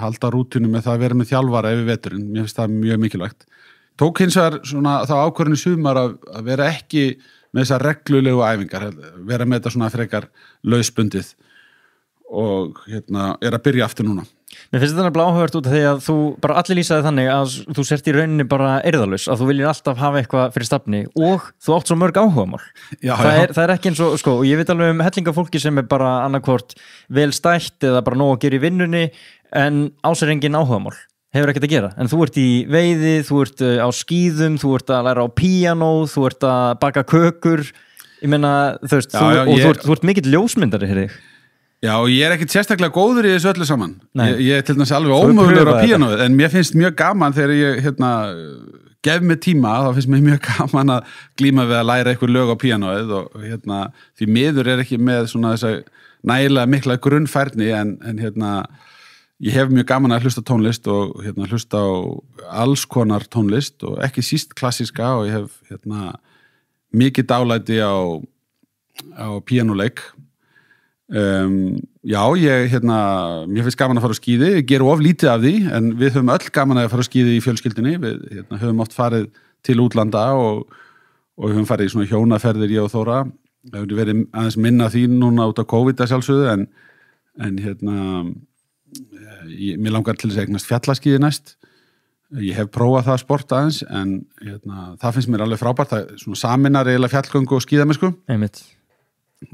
halda rútínu með það að vera með þjálfara yfir veturinn, mér finnst það mjög mikilvægt. Tók hins vegar svona þá ákvörðun í sumar að vera ekki með þessar reglulegu æfingar, vera með þetta svona frekar lausbundið og að byrja aftur núna. Mér finnst þetta áhugavert út af því að þú bara allir lýsaði þannig að þú sért í rauninni bara eirðalaus, að þú viljir alltaf hafa eitthvað fyrir stafni og þú átt svo mörg áhugamál. Það er ekki eins og, sko, og ég veit alveg hellinga fólki sem bara annarkvort vel stætt eða bara nóg að gera í vinnunni en á sér engin áhugamál, hefur ekkert að gera. En þú ert í veiði, þú ert á skíðum, þú ert að læra á píanó, þú ert að baka kökur, ég meina, þú veist, þú ert mikill ljósmyndari hér þig. Já, og ég ekkert sérstaklega góður í þessu öllu saman. Ég er til dæmis alveg ómögulegur á píanóið, en mér finnst mjög gaman þegar ég gef mig tíma, þá finnst mér mjög gaman að glíma við að læra einhver lög á píanóið og því miður er ekki með svona þessa nægilega mikla grunnfærni en ég hef mjög gaman að hlusta tónlist og hlusta á alls konar tónlist og ekki síst klassíska og ég hef mikið dálæti á píanóleik. Já, mér finnst gaman að fara á skíði, ég ger of lítið af því en við höfum öll gaman að fara á skíði í fjölskyldunni, við höfum oft farið til útlanda og höfum farið í svona hjónaferðir ég og Þóra, það hefur verið aðeins minna því núna út af COVID að sjálfsögðu en mér langar til þess að eignast fjallaskíði næst, ég hef prófað það sport aðeins en það finnst mér alveg frábært, það er svona saminar eiginlega fjallgöngu og skíðamennsku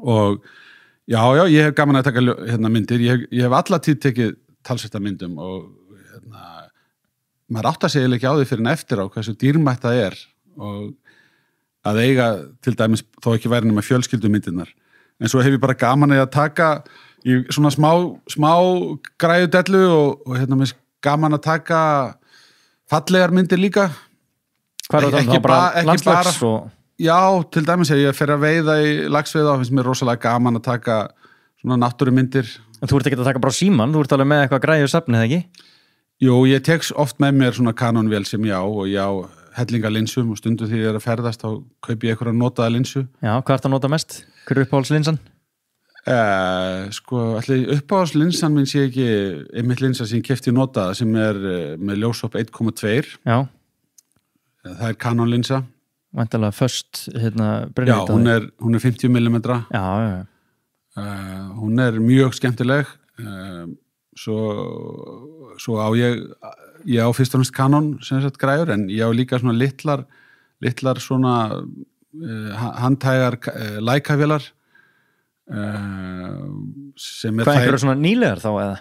og Já, ég hef gaman að taka myndir, ég hef alla tíð tekið talsverta myndum og maður átt að segja ekki á því fyrir en eftir á hversu dýrmætt það er og að eiga til dæmis þó ekki væri nema fjölskyldumyndirnar. En svo hef ég bara gaman að taka í svona smá græjudellu og mér gaman að taka fallegar myndir líka. Hvað er það? Bara landslags og... Já, til dæmis ef ég fer að veiða í laxveiða og finnst mér rosalega gaman að taka svona náttúrumyndir. En þú ert ekki að taka bara síman, þú ert alveg með eitthvað græju safni, eða ekki? Jú, ég tek oft með mér svona kanonvél sem ég á og ég á hellinga linsum og stundum því ég er að ferðast þá kaupi ég eitthvað notaða linsu. Já, hvað ert að nota mest? Hver er uppáhaldslinsan? Allir uppáhaldslinsan minn sé ekki einmitt linsa sem ég keypti notaða sem er með ljósop 1.2. Já. Það er kanonlinsa. Væntanlega föst Já, hún er 50 mm. Já. Hún er mjög skemmtileg. Svo á ég á fyrst og næst Canon sem sagt græjur, en ég á líka svona litlar svona handhægar Leica-vélar sem er Hvað einhverju svona nýlegar þá eða?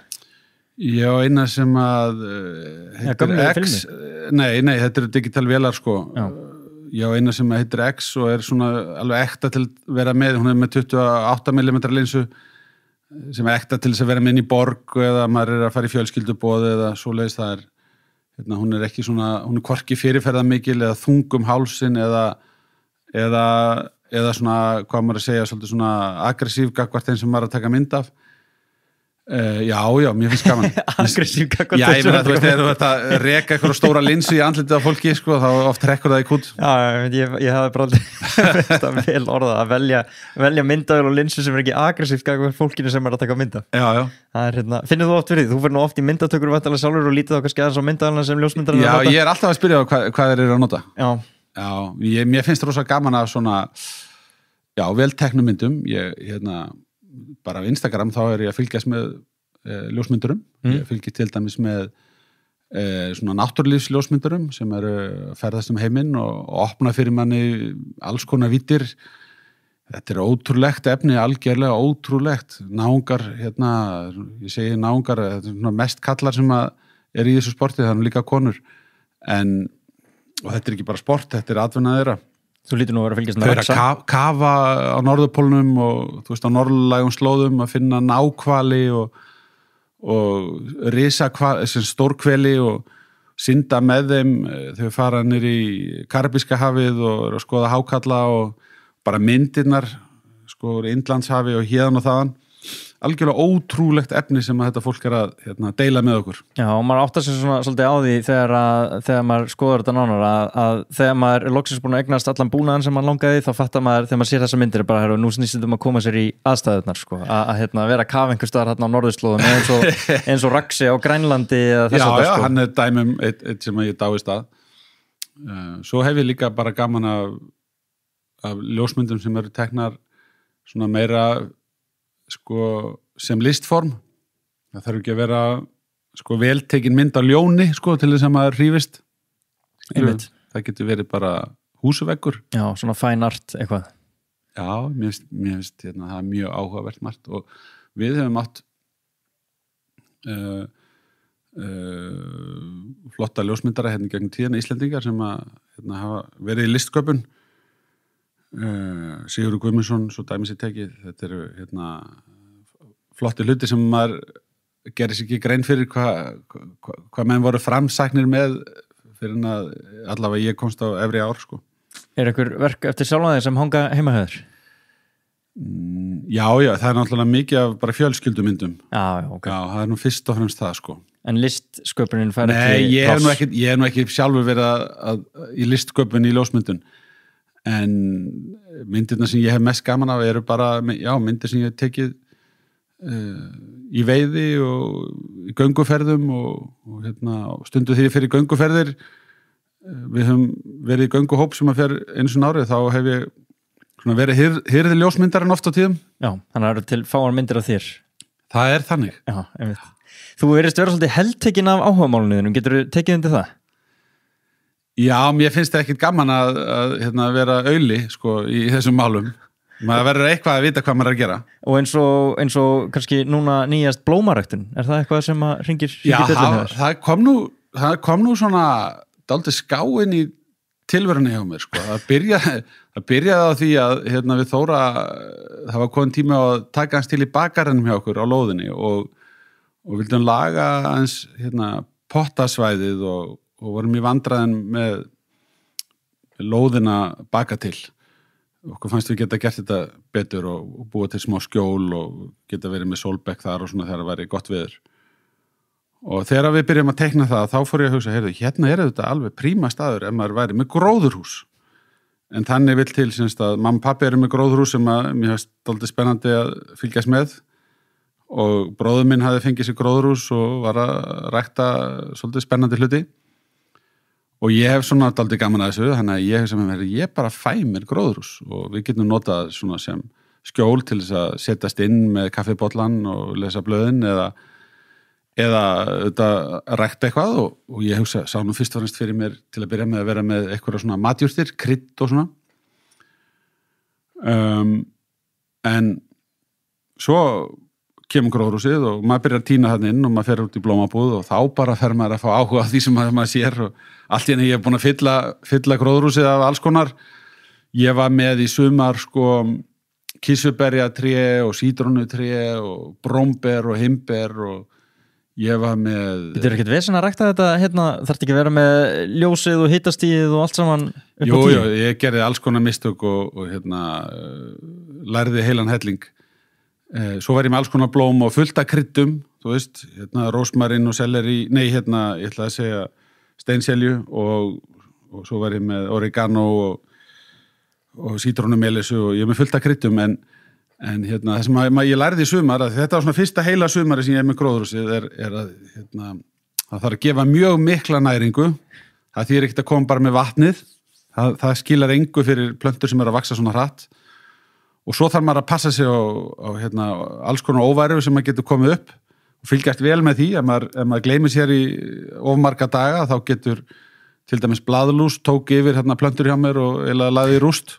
Ég á eina sem að heitir X. Nei, þetta eru digital vélar sko. Já. Ég á eina sem heitir X og er svona alveg ekta til að vera með, hún er með 28 mm linsu sem er ekta til þess að vera með inn í borg eða maður er að fara í fjölskylduboð eða svoleiðis, það er, hún er ekki svona, hún er hvorki fyrirferða mikil eða þungum hálsin eða svona, hvað maður að segja, svolítið svona aggressív gagnvart þeim sem maður er að taka mynd af. Já, mér finnst gaman. Aggressív gagnvart Já, ég meina, þú veist, þegar þú ert að reka eitthvað stóra linsu í andlitið af fólki, sko, þá oft rekkur það í kút. Já, ég hafði bara þetta vel orðað að velja myndavél og linsu sem er ekki aggressív gagnvart fólkinu sem er að taka mynda. Já. Það er finnir þú oft fyrir því? Þú fyrir nú oft í myndatökur væntanlega sjálfur og lítið á kannski aðeins á myndavélina sem ljósmyndar. Já, ég er alltaf að spyrja hvað þeir eru að nota. Já, mér finnst rosa gaman af svona, vel teknum myndum. Bara á Instagram þá er ég að fylgjast með ljósmyndurum. Ég fylgi til dæmis með svona náttúrlífsljósmyndurum sem eru ferðast heiminn og opna fyrir manni alls konar víddir. Þetta er ótrúlegt efni, algjörlega ótrúlegt. Náungar, ég segi náungar, þetta er mest kallar sem er í þessu sporti, það er líka konur. Og þetta er ekki bara sport, þetta er atvinna þeirra. Þú lítur nú að vera að fylgjast með Þau eru að kafa á norðurpólnum og þú veist á norðlægum slóðum að finna náhvali og risahvali, stórhveli og synda með þeim. Þau fara niður í Karabíska hafið og eru að skoða hákalla og bara myndirnar, sko, Indlandshafi og héðan og þaðan. Algjörlega ótrúlegt efni sem að þetta fólk er að deila með okkur. Já, og maður áttar sig svona svolítið á því þegar maður skoðar þetta nánar að þegar maður er loksins búin að eignast allan búnaðan sem maður langaði, þá fattar maður þegar maður sér þessa myndir bara nú snýst að koma sér í aðstæðurnar sko, að vera að kafa einhver staðar á norðurslóðum eins og Raxi á Grænlandi eða þess að sko. Hann er dæmum eitt sem ég dáist að. Svo hef ég líka bara gaman af ljósmyndum sem eru teknar svona meira sko, sem listform. Það þarf ekki að vera sko veltekin mynd á ljóni sko til þess að maður hrífist. Einmitt. Það getur verið bara húsuveggur. Já, svona fine art eitthvað. Já, mér finnst það er mjög áhugavert margt og við höfum átt flotta ljósmyndara hérna gegn tíðina Íslendingar sem að hafa verið í listsköpun. Sigurður Guðmundsson, svo dæmis ég tekið, þetta eru flotti hluti sem maður gerir sér ekki grein fyrir hvað menn voru framsæknir með fyrir en að allavega ég komst á efri ár sko. Einhver verk eftir sjálfan þeir sem hanga heimahöður? Já, það er náttúrulega mikið af bara fjölskyldumyndum. Já, ok. Já, það er nú fyrst og fremst það sko. En listsköpunin fær Nei, ekki ég hef nú ekki sjálfur verið í listsköpun í ljósmyndun en myndirna sem ég hef mest gaman af eru bara, myndir sem ég hef tekið í veiði og í gönguferðum og stundu því fyrir gönguferðir við höfum verið í gönguhóp sem að fer einu svona árið, þá hef ég verið hirði ljósmyndarinn oft á tíðum. Já, þannig að það eru til fáar myndir af þér. Það er þannig. Já, einmitt. Þú verðist vera svolítið heldtekinn af áhugamálunum, getur þú tekið undir það? Já, mér finnst það ekkit gaman að vera auli sko, í þessum málum. Maður verður eitthvað að vita hvað maður er að gera. Og eins og kannski núna nýjast blómaræktun, er það eitthvað sem að hringir bjöllum hjá þér? Það kom nú svona dálítið skáinn í tilverunni hjá mér sko. Það byrjaði á því að við Þóra það var komin tími á að taka hans til í bakarannum hjá okkur á lóðinni og vildum laga hans pottasvæðið og vorum í vandræðin með lóðina baka til. Okkur fannst við geta gert þetta betur og búa til smá skjól og geta verið með sólbekk þar og svona þegar það væri gott veður. Og þegar við byrjum að teikna það, þá fór ég að hugsa, hérna er þetta alveg príma staður ef maður væri með gróðurhús. En þannig vill til að mamma og pappi eru með gróðurhús sem að mér hefst dálítið spennandi að fylgjast með og bróður minn hafði fengið sér gróðurhús og var að rækta svolítið spennandi hluti. Og ég hef svona dálítið gaman að þessu, þannig að ég hef sem ég bara fæ mér gróðurhús og við getum notað svona sem skjól til þess að setjast inn með kaffibollan og lesa blöðin eða þetta rækta eitthvað og ég hugsa, sá nú fyrst og fremst fyrir mér til að byrja með að vera með eitthvað svona matjurtir, krydd og svona. En svo kemur gróðurhúsið og maður byrjar að tína þarna inn og maður fer út í blómabúð og þá bara fer maður að fá áhuga á því sem maður sér og allt í henni ég hef búin að fylla gróðurhúsið af alls konar. Ég var með í sumar sko kissuberjatré og sítrónutré og brómber og himber og ég var með... Þetta er ekkert vesen að rækta þetta, þarf ekki að vera með ljósið og hitastíð og allt saman upp á 10? Jú, ég gerði alls konar mistök og lærði heilan helling. Svo var ég með alls konar blóm og fullt af kryddum, þú veist, rósmarín og selleri, ég ætla að segja steinselju og svo var ég með oregano og sítrónumelissu og ég er með fullt af kryddum en það sem ég lærði í sumar að þetta var svona fyrsta heila sumari sem ég er með gróðurhúsið er að það þarf að gefa mjög mikla næringu. Það þýðir ekkert að koma bara með vatnið. Það skilar engu fyrir plöntur sem eru að vaxa svona hratt. Og svo þarf maður að passa sig á alls konar óværu sem maður getur komið upp og fylgjast vel með því. Ef maður gleymir sér í ofmarga daga þá getur til dæmis blaðlús tók yfir plöntur hjá mér og eða lagði í rúst.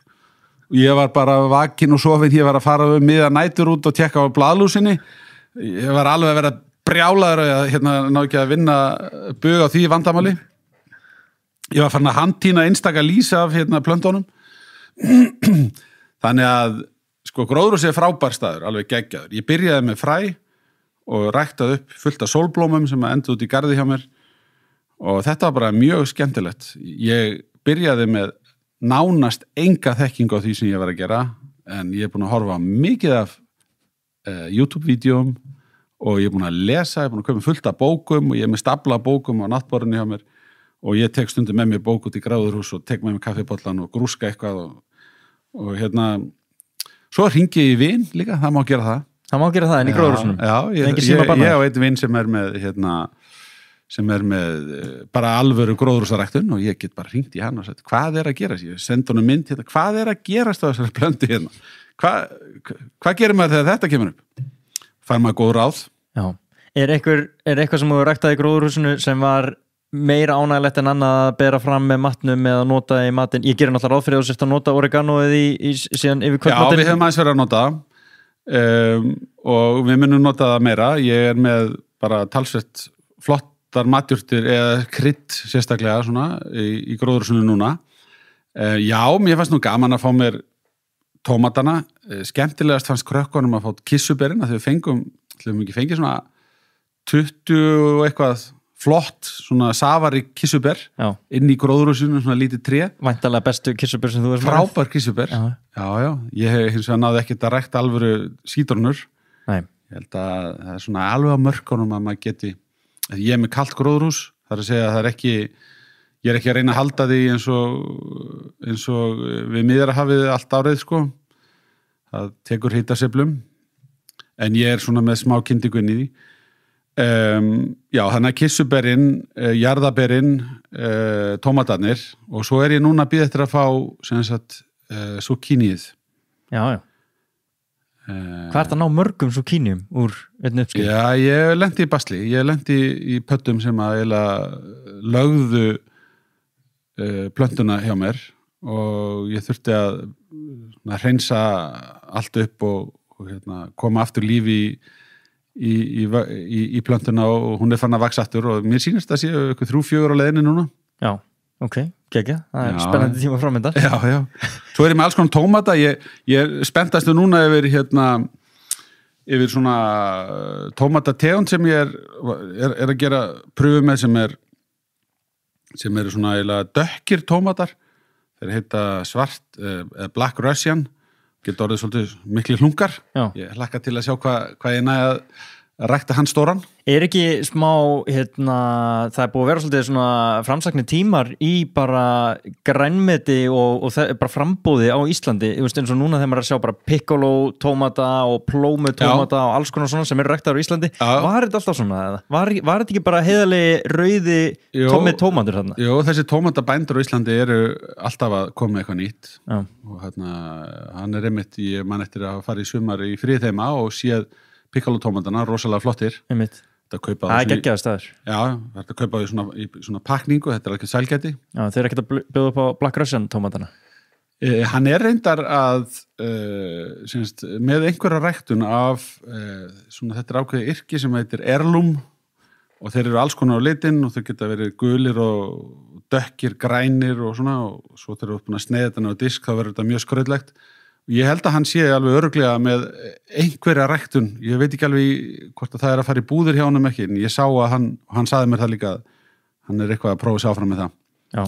Ég var bara vakinn og sofinn, ég var að fara miða nætur út og tjekka á blaðlúsinni. Ég var alveg að vera brjálaður að ná ekki að vinna bug á því vandamáli. Ég var farin að handtína einstaka lýsa af plöntunum. Þannig að sko gróðurhúsið er frábær staður, alveg geggjaður. Ég byrjaði með fræ og ræktaði upp fullt af sólblómum sem endaði út í garði hjá mér og þetta var bara mjög skemmtilegt. Ég byrjaði með nánast enga þekkingu á því sem ég var að gera en ég er búin að horfa mikið af YouTube-vídeóm og ég er búin að lesa, ég er búin að koma fullt af bókum og ég er með stapla bókum á náttborðinu hjá mér og ég tek stundum með mér bók út í gráðurhús og tek með mér kaffibollan og grúska eitthvað og svo hringi ég í vin líka, það má gera það. Það má gera það inn í gróðurhúsunum? Já, ég á einn vin sem er með bara alvöru gróðurhúsaræktun og ég get bara hringt í hann og sagt, hvað er að gerast? Ég sendi honum mynd hvað er að gerast á þessari plöntu Hvað gerir maður þegar þetta kemur upp? Fær maður góð ráð? Já. eitthvað sem þú ræktaði í gróðurhúsinu sem var meira ánægilegt en annað að bera fram með matnum eða nota í matinn? Ég gerir náttúrulega ráð fyrir að þú sért að nota oreganoið í síðan yfir kvöldmatinn. Já, við hefum aðeins verið að nota og við munum nota það meira. Ég með bara talsvert flottar matjurtir eða krydd sérstaklega svona í gróðurhúsinu núna. Já, mér fannst nú gaman að fá mér tómatana. Skemmtilegast fannst krökkunum að fá kissuberin að þau fengið svona 20 og eitthvað flott svona safari kissuber inn í gróðurhúsinu, svona lítið tré. Væntanlega bestu kissuber sem þú er frábær kissuber. Já. Ég hef hins vegar náði ekkert að rækta alvöru sítrónur. Nei. Ég held að það er svona alveg á mörkunum að maður geti, ég er með kalt gróðurhús, það er að segja að það er ekki, ég er ekki að reyna að halda því eins og við Miðjarðarhafið allt árið sko. Það tekur hitasveiflum. En ég er svona með smá kyndingu inn í því. Já, þannig að kissuberinn, jarðaberinn, tómatarnir og svo er ég núna að bíða eftir að fá sem sagt zucchinið. Já. Hvað er það að ná mörgum zucchinum úr einn uppskil? Já, ég lenti í basli. Ég lenti í pöttum sem að eiginlega lögðu plöntuna hjá mér og ég þurfti að hreinsa allt upp og koma aftur lífi í plöntuna og hún er fann að vaksa aftur og mér sýnist að séu eitthvað 3-4 á leiðinni núna. Já, ok, geggjað. Það er spennandi tíma framöndan. Já. Svo er ég með alls konar tómata. Ég spenntastu núna yfir svona tómatategund sem ég er að gera pröfu með sem eru svona eiginlega dökkir tómatar. Þeir heita Black Russian. Getur orðið svolítið mikli hlungar. Já. Ég hlakka til að sjá hvað ég næði að rækta hann stóran. Er ekki smá, það er búið að vera svolítið svona framsæknir tímar í bara grænmeti og bara frambúði á Íslandi, eins og núna þegar maður er að sjá bara piccolo tómata og plómu tómata og alls konar svona sem eru ræktaður á Íslandi. Já. Var þetta alltaf svona eða? Var þetta ekki bara heiðalegi rauði tómatur þarna? Jú, þessi tómatabændur á Íslandi eru alltaf að koma með eitthvað nýtt. Já. Og hann er einmitt, ég man eftir að fara í sumar í fríþema og séð piccolo tómatana, rosalega flottir. Einmitt. Það er geggjaður staður. Já, það er að kaupa í svona pakningu, þetta er ekki sælgæti. Já, þeir eru ekkert að bjóða upp á Black Russian tómatana. Hann er reyndar að með einhverja ræktun af svona þetta er ákveðið yrki sem heitir heirloom og þeir eru alls konar á litinn og þeir geta verið gulir og dökkir, grænir og svona og svo þeir eru búin að sneiða þetta á disk þá verður þetta mjög skrautlegt. Ég held að hann sé alveg örugglega með einhverja ræktun, ég veit ekki alveg hvort að það er að fara í búðir hjá honum ekki, en ég sá að hann saði mér það líka að hann er eitthvað að prófa sig áfram með það. Já.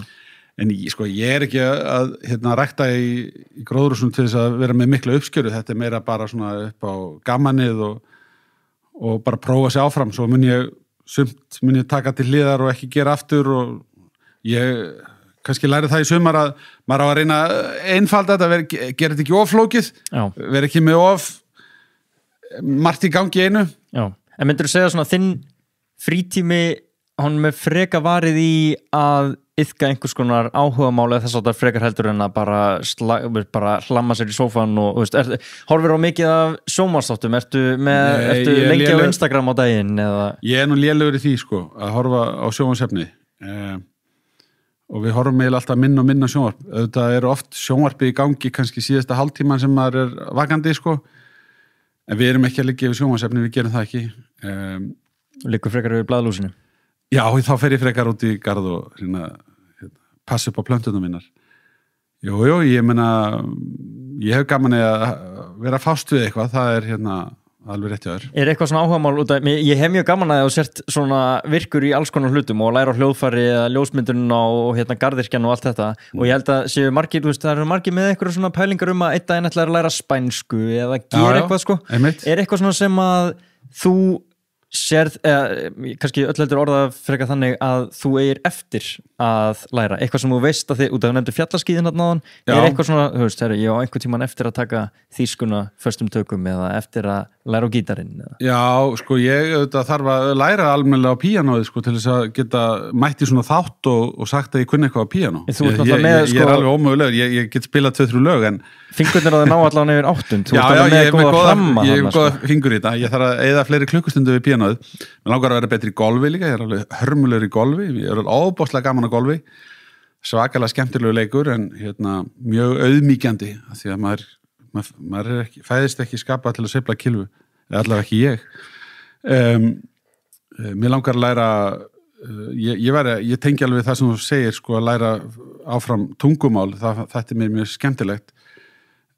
En ég er ekki að rækta í gróðurhúsum til þess að vera með mikla uppskjöru, þetta er meira bara svona upp á gamanið og bara prófa sig áfram, svo mun ég taka til hliðar og ekki gera aftur og ég kannski læri það í sumar að maður á að reyna einfalda þetta, gera þetta ekki of flókið, vera ekki með of margt í gangi einu. Já, en myndirðu segja svona þinn frítími, hann með freka varið í að iðka einhvers konar áhugamáli þess að það frekar heldur en að bara hlamma sér í sófan og horfir á mikið af sjónvarpsþáttum, ertu lengi á Instagram á daginn eða? Ég er nú lélegur í því að horfa á sjónvarpsefni. Og við horfum eiginlega alltaf minna og minna sjónvarp. Auðvitað eru oft sjónvarpi í gangi kannski síðasta hálftíman sem maður er vakandi, en við erum ekki að liggja yfir sjónvarpsefni, við gerum það ekki. Liggur frekar yfir blaðlúsinu? Já, þá fer ég frekar út í garð og passa upp á plöntunum mínar. Jú, ég meina, ég hef gaman að vera fást við eitthvað, það er alveg rétt hjá þér. Er eitthvað svona áhugamál út af, ég hef mjög gaman að þú sért svona virkur í alls konar hlutum og læra á hljóðfæri eða ljósmyndunum og garðyrkjan og allt þetta og ég held að séu margir, það eru margir með eitthvað svona pælingar um að einn daginn ætla að læra spænsku eða gera eitthvað Er eitthvað svona sem að þú sérð, kannski öll heldur orðað frekar þannig að þú eigir eftir að læra, eitthvað sem þú veist að þið, út af þú nefndir fjallaskíðin hérna áðan, er eitthvað svona, þú veist, ég á einhvern tímann eftir að taka þýskuna föstum tökum eða eftir að læra á gítarinn eða? Já, ég þarf að læra almennilega á píanóið til þess að geta mætti svona þátt og sagt að ég kunni eitthvað á píanó. Ég er alveg ómögulegur, ég get spilað 2-3 lög en fingurnir á það ná allan yfir 8 þú Já, ert alveg ég er með góða góða fingur í þetta, ég þarf að eyða fleiri klukkustundu við píanóið, mér langar að vera betri í golfi líka, ég er alveg hörmulegur í golfi, ég er alveg óbáslega gaman á golfi, svakalega skemmtilegu leikur en mjög auðmýkjandi, því að maður er ekki, fæðist ekki skapað til að sveifla kilfu, eða allavega ekki ég. Mér langar að læra, ég tengi alveg það sem þú segir, sko, að læra áfram tungumál, þetta er mér mjög skemmtilegt.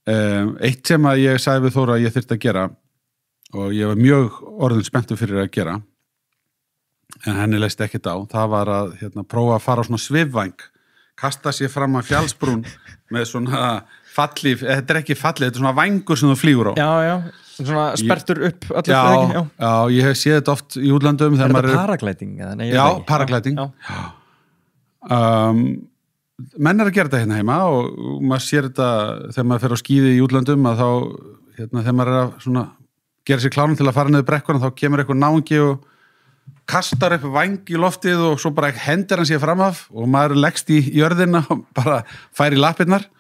Eitt sem að ég sagði við Þóra að ég þyrfti að gera og ég var mjög orðin spenntur fyrir að gera en henni leist ekkert á, það var að prófa að fara á svona svifvæng, kasta sér fram að fjallsbrún með svona fallíf, þetta er ekki fallíf, þetta er svona vængur sem þú flýgur á. Já, svona spertur upp allir. Já, ég hef séð þetta oft í útlandum. Er þetta paraglæting? Já, paraglæting. Menn að gera þetta hérna heima og maður sér þetta þegar maður fer á skíði í útlandum að þá, þegar maður er að svona gera sér klárum til að fara niður brekkuna þá kemur eitthvað náungi og kastar upp væng í loftið og svo bara hendir hann sér fram af og maður leggst í jörðina og bara fær í lappirnar,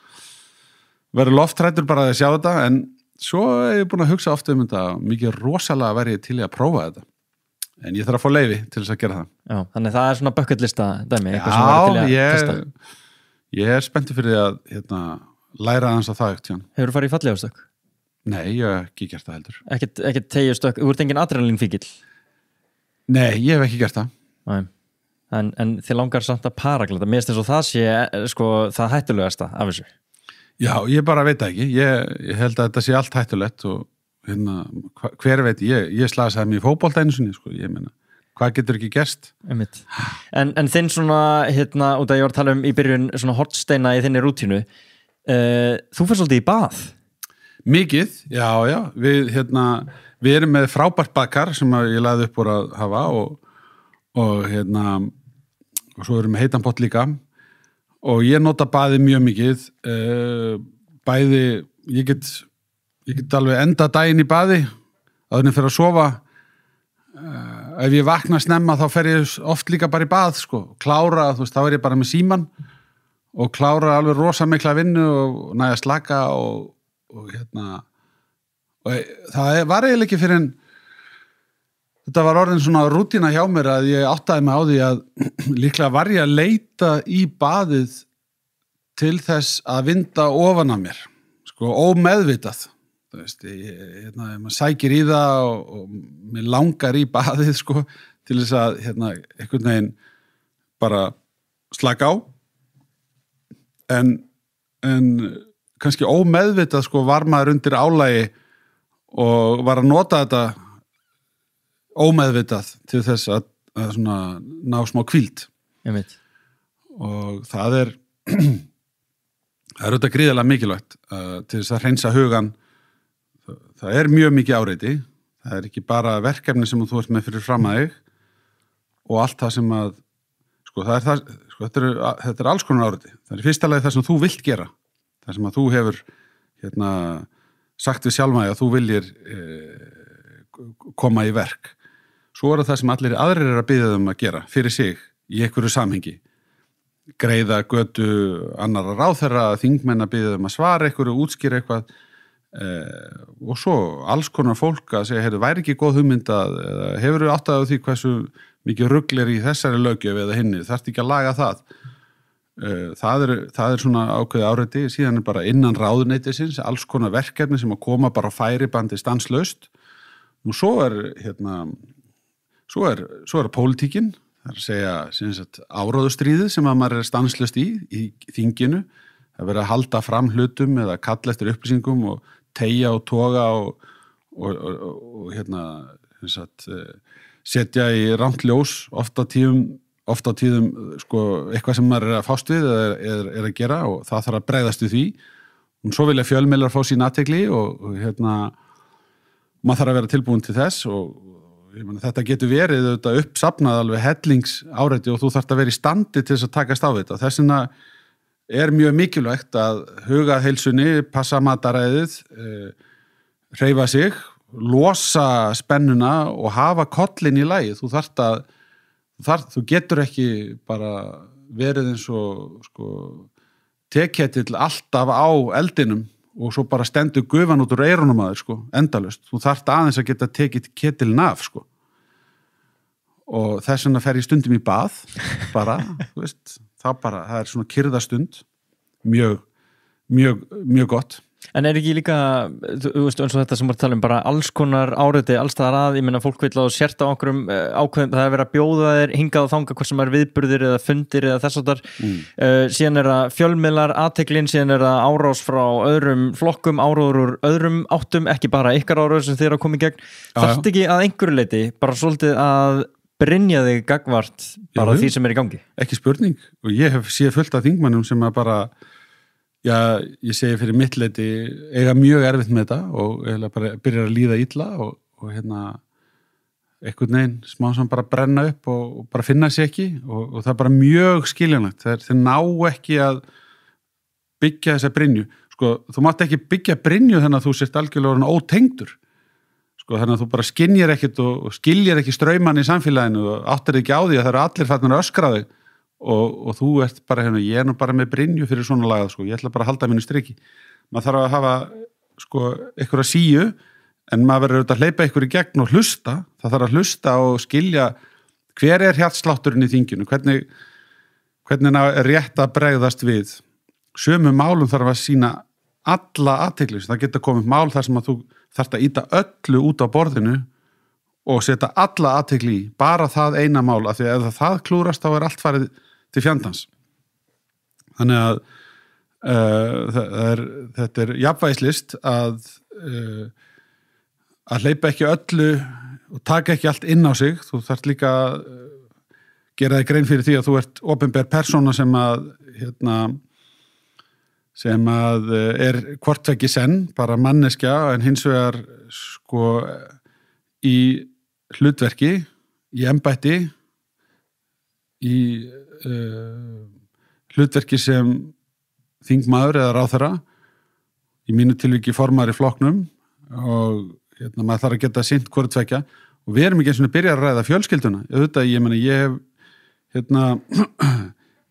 verður lofthræddur bara að sjá þetta en svo er ég búin að hugsa ofta þetta mikið rosalega verið til að prófa þetta en ég þarf að fá leyfi til þess að gera það. Já, þannig það er svona bucket lista dæmi, eitthvað sem var til að testa. Ég er spenntur fyrir að læra aðeins að það ekkert. Hefur þú farið í fallegastök? Nei, ég hef ekki gert það heldur. Ekkert tegjastök, þú ert engin adrenalinfíkill? Nei, ég hef ekki gert það. Nei. En þið langar samt að paraglæta, mér finnst eins og það sé sko, það hættulegasta af þessu. Já, ég bara veit ekki, ég held að þetta sé allt hættulegt og hver veit, ég slasaði mig í fótbolta einu sinni, sko, ég meina. Hvað getur ekki gerst? En þinn svona, út að ég var að tala í byrjun svona hortsteina í þinni rútínu, þú fyrir svolítið í bað? Mikið, já, við erum með frábært baðkar sem ég lagði upp úr að hafa og svo erum við heitan pott líka og ég nota baðið mjög mikið, bæði, ég get alveg enda daginn í baði, áður en fyrir að sofa, ef ég vakna snemma þá fer ég oft líka bara í bað sko, klára, þú veist, þá er ég bara með síman og klára alveg rosa mikla vinnu og næja slaka og það var eiginlega ekki fyrir en þetta var orðin svona rútína hjá mér að ég áttaði mig á því að líklega var ég að leita í baðið til þess að vinda ofan af mér, sko, ómeðvitað. Þú veist, maður sækir í það og mér langar í baðið sko, til þess að einhvern veginn bara slaka á en kannski ómeðvitað sko, var maður undir álagi og var að nota þetta ómeðvitað til þess að svona, ná smá hvíld og það er auðvitað gríðarlega mikilvægt til þess að hreinsa hugan. Það er mjög mikið áreiti, það er ekki bara verkefni sem þú ert með fyrir fram að þig og allt það sem að, sko, þetta er alls konar áreiti. Það er í fyrsta lagi það sem þú vilt gera, það sem að þú hefur sagt við sjálfa að þú viljir koma í verk. Svo er það sem allir aðrir er að biðja þeim að gera fyrir sig í einhverju samhengi. Greiða götu annarra ráðherra, þingmenn að biðja þeim að svara einhverju, útskýra eitthvað og svo alls konar fólk að segja, væri ekki góð hugmynd að hefur þú áttað á því hversu mikið rugl er í þessari löggjöf eða hinni, þarft ekki að laga það. Það er svona ákveðið áreiti, síðan er bara innan ráðuneytisins alls konar verkefni sem að koma bara á færibandi stanslaust og svo er pólitíkin, það er að segja áráðustríðið sem að maður er stanslaust í þinginu, það verið að halda fram hlutum eða kalla eftir upplýsingum og teygja og toga og setja í rangt ljós oft á tíðum sko, eitthvað sem maður er að fást við eða er að gera og það þarf að bregðast við því og svo vilja fjölmiðlar fá sín athygli og maður þarf að vera tilbúin til þess og þetta getur verið uppsafnað alveg hellingsáreiti og þú þarft að vera í standi til þess að takast á þetta. Þess vegna er mjög mikilvægt að huga heilsunni, passa mataræðið, hreyfa sig, losa spennuna og hafa kollin í lagi. Þú getur ekki bara verið eins og sko, tekketill alltaf á eldinum og svo bara stendur gufan út úr eyrunum að þér sko, endalaust. Þú þarft aðeins að geta tekið ketilinn af sko. Og þess vegna fer ég stundum í bað bara, þú veist, það svona kyrrðastund, mjög gott. En ekki líka, þú veist, eins og þetta sem við talum bara alls konar áreiti, alls staðar að, ég meina fólk vil á sérta okkur ákveðum, það er verið að bjóða þér hingað og þangað hvort sem er viðburðir eða fundir eða þess áttar, síðan er það fjölmiðlar, athygli, síðan er það árás frá öðrum flokkum, áróður úr öðrum áttum, ekki bara ykkar áróður sem þið eru að koma í gegn, þarft ekki að einhverju leiti, bara svolítið að brynja þig gagvart bara því sem er í gangi? Ekki spurning, og ég hef séð fullt af þingmannum sem að bara ég segi fyrir mitt leiti eiga mjög erfitt með þetta og bara byrjar að líða illa og einhvern veginn smá sem bara brenna upp og bara finna sig ekki og það er bara mjög skiljanlegt. Þeir ná ekki að byggja þessa brynju. Sko, þú mátt ekki byggja brynju þannig að þú sért algjörlega ótengdur. Sko, þannig að þú bara skynjar ekkert og skiljar ekki strauman í samfélaginu og áttir ekki á því að það eru allir farnir að öskra þig. Og þú ert bara ég er nú bara með brynju fyrir svona lagað sko, ég ætla bara að halda mínu striki. Maður þarf að hafa sko einhverja síu en maður verður auðvitað að hleypa einhver í gegn og hlusta, það þarf að hlusta og skilja hver er hjartslátturinn í þinginu, hvernig er rétt að bregðast við. Sömu málum þarf að sýna alla athygli, það geta komið mál þar sem að þú þarft að ýta öllu út á borðinu og setja alla athygli í, bara það eina mál, af því að ef það klúrast þá er allt farið til fjandans. Þannig að þetta er jafnvægislist að hleypa ekki öllu og taka ekki allt inn á sig. Þú þarft líka að gera þig grein fyrir því að þú ert opinber persóna sem að er hvortveggi senn, bara manneskja, en hins vegar sko í hlutverki, í embætti, í hlutverki sem þingmaður eða ráðherra, í mínu tilviki formaður í flokknum og maður þarf að geta sinnt hvort tvekja og við erum ekki eins og byrja að ræða fjölskylduna. Ég hef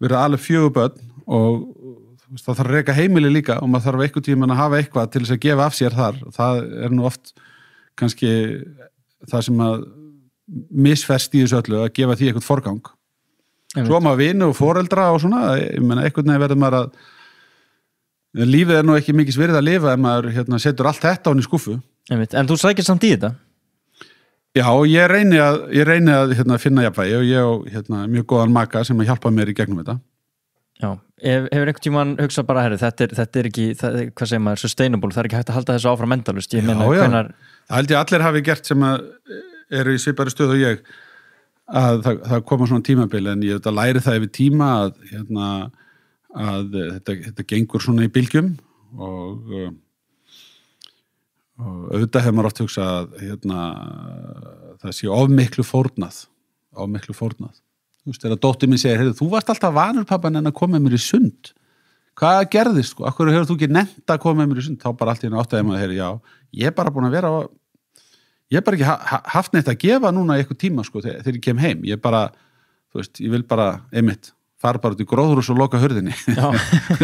verið alveg 4 börn og það þarf að reka heimili líka og maður þarf einhvern tímann að hafa eitthvað til þess að gefa af sér þar og það er nú oft kannski það sem að misferst í þessu öllu að gefa því eitthvað forgang. Svo maður vini og foreldra og svona, einhvern veginn verður maður að lífið er nú ekki mikið svirð að lifa ef maður setur allt þetta án í skúffu. En þú sækir samt í þetta? Já, ég reyni að finna jafnvægi og ég á mjög góðan maka sem að hjálpa mér í gegnum þetta. Já, hefur einhvern tímann hugsað bara, þetta er ekki, hvað segir maður, sustainable, það er ekki hægt að halda þessu áfram endalaust. Það held ég allir hafi gert sem að eru í svipari stöð og ég að það koma svona tímabil en ég læri það yfir tíma að þetta gengur svona í bylgjum og auðvitað hefur maður oft hugsað að það sé of miklu fórnað. Þú veist, þegar dóttir mín segir, þú varst alltaf vanur pappan en að koma með mér í sund. Hvað gerðist, sko? Akkur hefur þú ekki nefnt að koma með mér í sund? Þá bara allt í henni áttaði maður, já, ég er bara búin að vera ég er bara ekki haft neitt að gefa núna í eitthvað tíma, sko, þegar ég kem heim. Ég bara, þú veist, ég vil bara, fara bara út í gróðurhús og loka hurðinni. Já,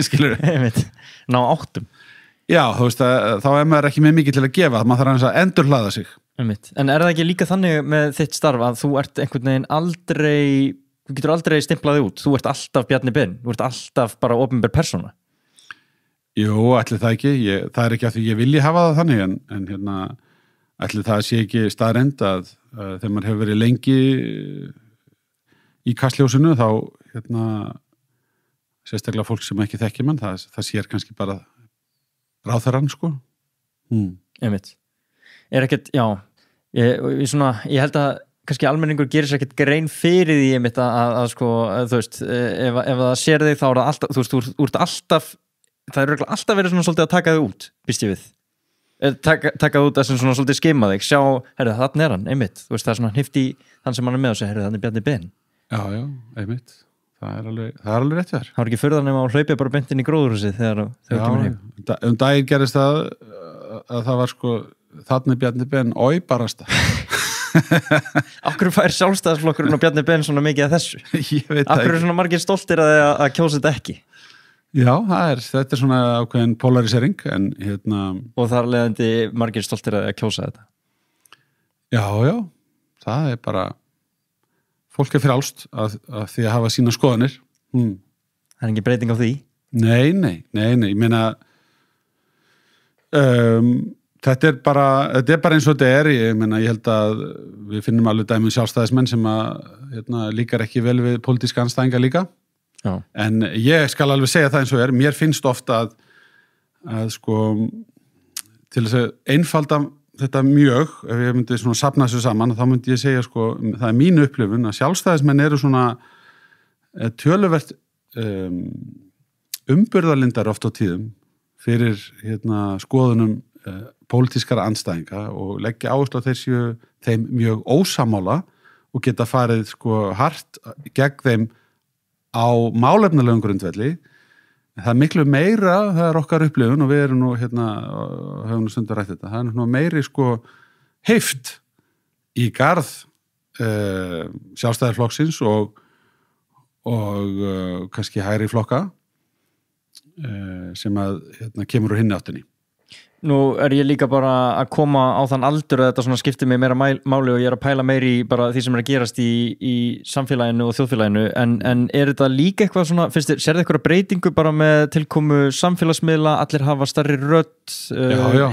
skilurðu? Ná áttum. Já, þú veist, þá er maður ekki með mikið til að gefa, maður þarf aðeins að endurhlaða sig. En er það ekki líka þannig með þitt starf að þú ert einhvern veginn þú getur aldrei stimplaði út, þú ert alltaf Bjarni Ben, þú ert alltaf bara opinber persóna? Jú, ætli það ekki, það er ekki að því ég vilji hafa það þannig, en ætli það sé ekki staðreynd að þegar maður hefur verið lengi í kastljósinu þá sérstaklega fólk sem ekki þekkir mann, það sér kannski bara ráðherrann, sko. Einmitt. Er ekkert, já, ég held að kannski almenningur gerir sér ekkert grein fyrir því einmitt að sko, þú veist, ef það sér þig þá er það alltaf, þú veist, þú ert alltaf, það er alltaf verið svona svolítið að taka þig út, býst ég við. Taka þig út að svona svolítið skima þig, sjá, þarna er hann, einmitt, þú veist, það er svona hnift í þann sem hann er með og segja, þannig er Bjarni Ben. Já, einmitt, það er alveg rétt þér. Það var ekki furðan nema að hlaupi bara beint inn í gróðurhúsið þegar kemur heim. Daginn gerist það að það var sko, þarna er Bjarni Ben barasta. Akkur fær sjálfstæðisflokkurinn og Bjarni Ben svona mikið að þessu? Ég veit það ekki. Akkur er svona margir stoltir að kjósa þetta ekki? Já, þetta svona ákveðin polarisering en Og þar leiðandi margir stoltir að kjósa þetta. Já, það bara fólk frjálst að því að hafa sína skoðanir. Það ekki breyting á því? Nei, ég meina þetta bara eins og þetta ég meina, ég held að við finnum alveg dæmi sjálfstæðismenn sem að líkar ekki vel við pólitíska andstæðinga líka. Já. En ég skal alveg segja það eins og mér finnst ofta að sko til þess að einfalda þetta mjög, ef ég myndi svona safna þessu saman, þá myndi ég segja sko, það mín upplifun að sjálfstæðismenn eru svona töluvert umburðarlindar oft á tíðum fyrir skoðunum pólitískara andstæðinga og leggja áherslu á þeim mjög ósamála og geta farið sko hart gegn þeim á málefnalegum grundvelli. Það miklu meira, það okkar upplifun og við erum nú höfum stundur rætt þetta, það nú meiri sko heift í garð sjálfstæðisflokksins og kannski hægri flokka sem að kemur úr hinni áttinni. Nú ég líka bara að koma á þann aldur að þetta svona skiptir mig meira máli og ég að pæla meiri í bara því sem að gerast í samfélaginu og þjóðfélaginu en þetta líka eitthvað svona, sérðu eitthvað breytingu bara með tilkomu samfélagsmiðla, allir hafa stærri rödd,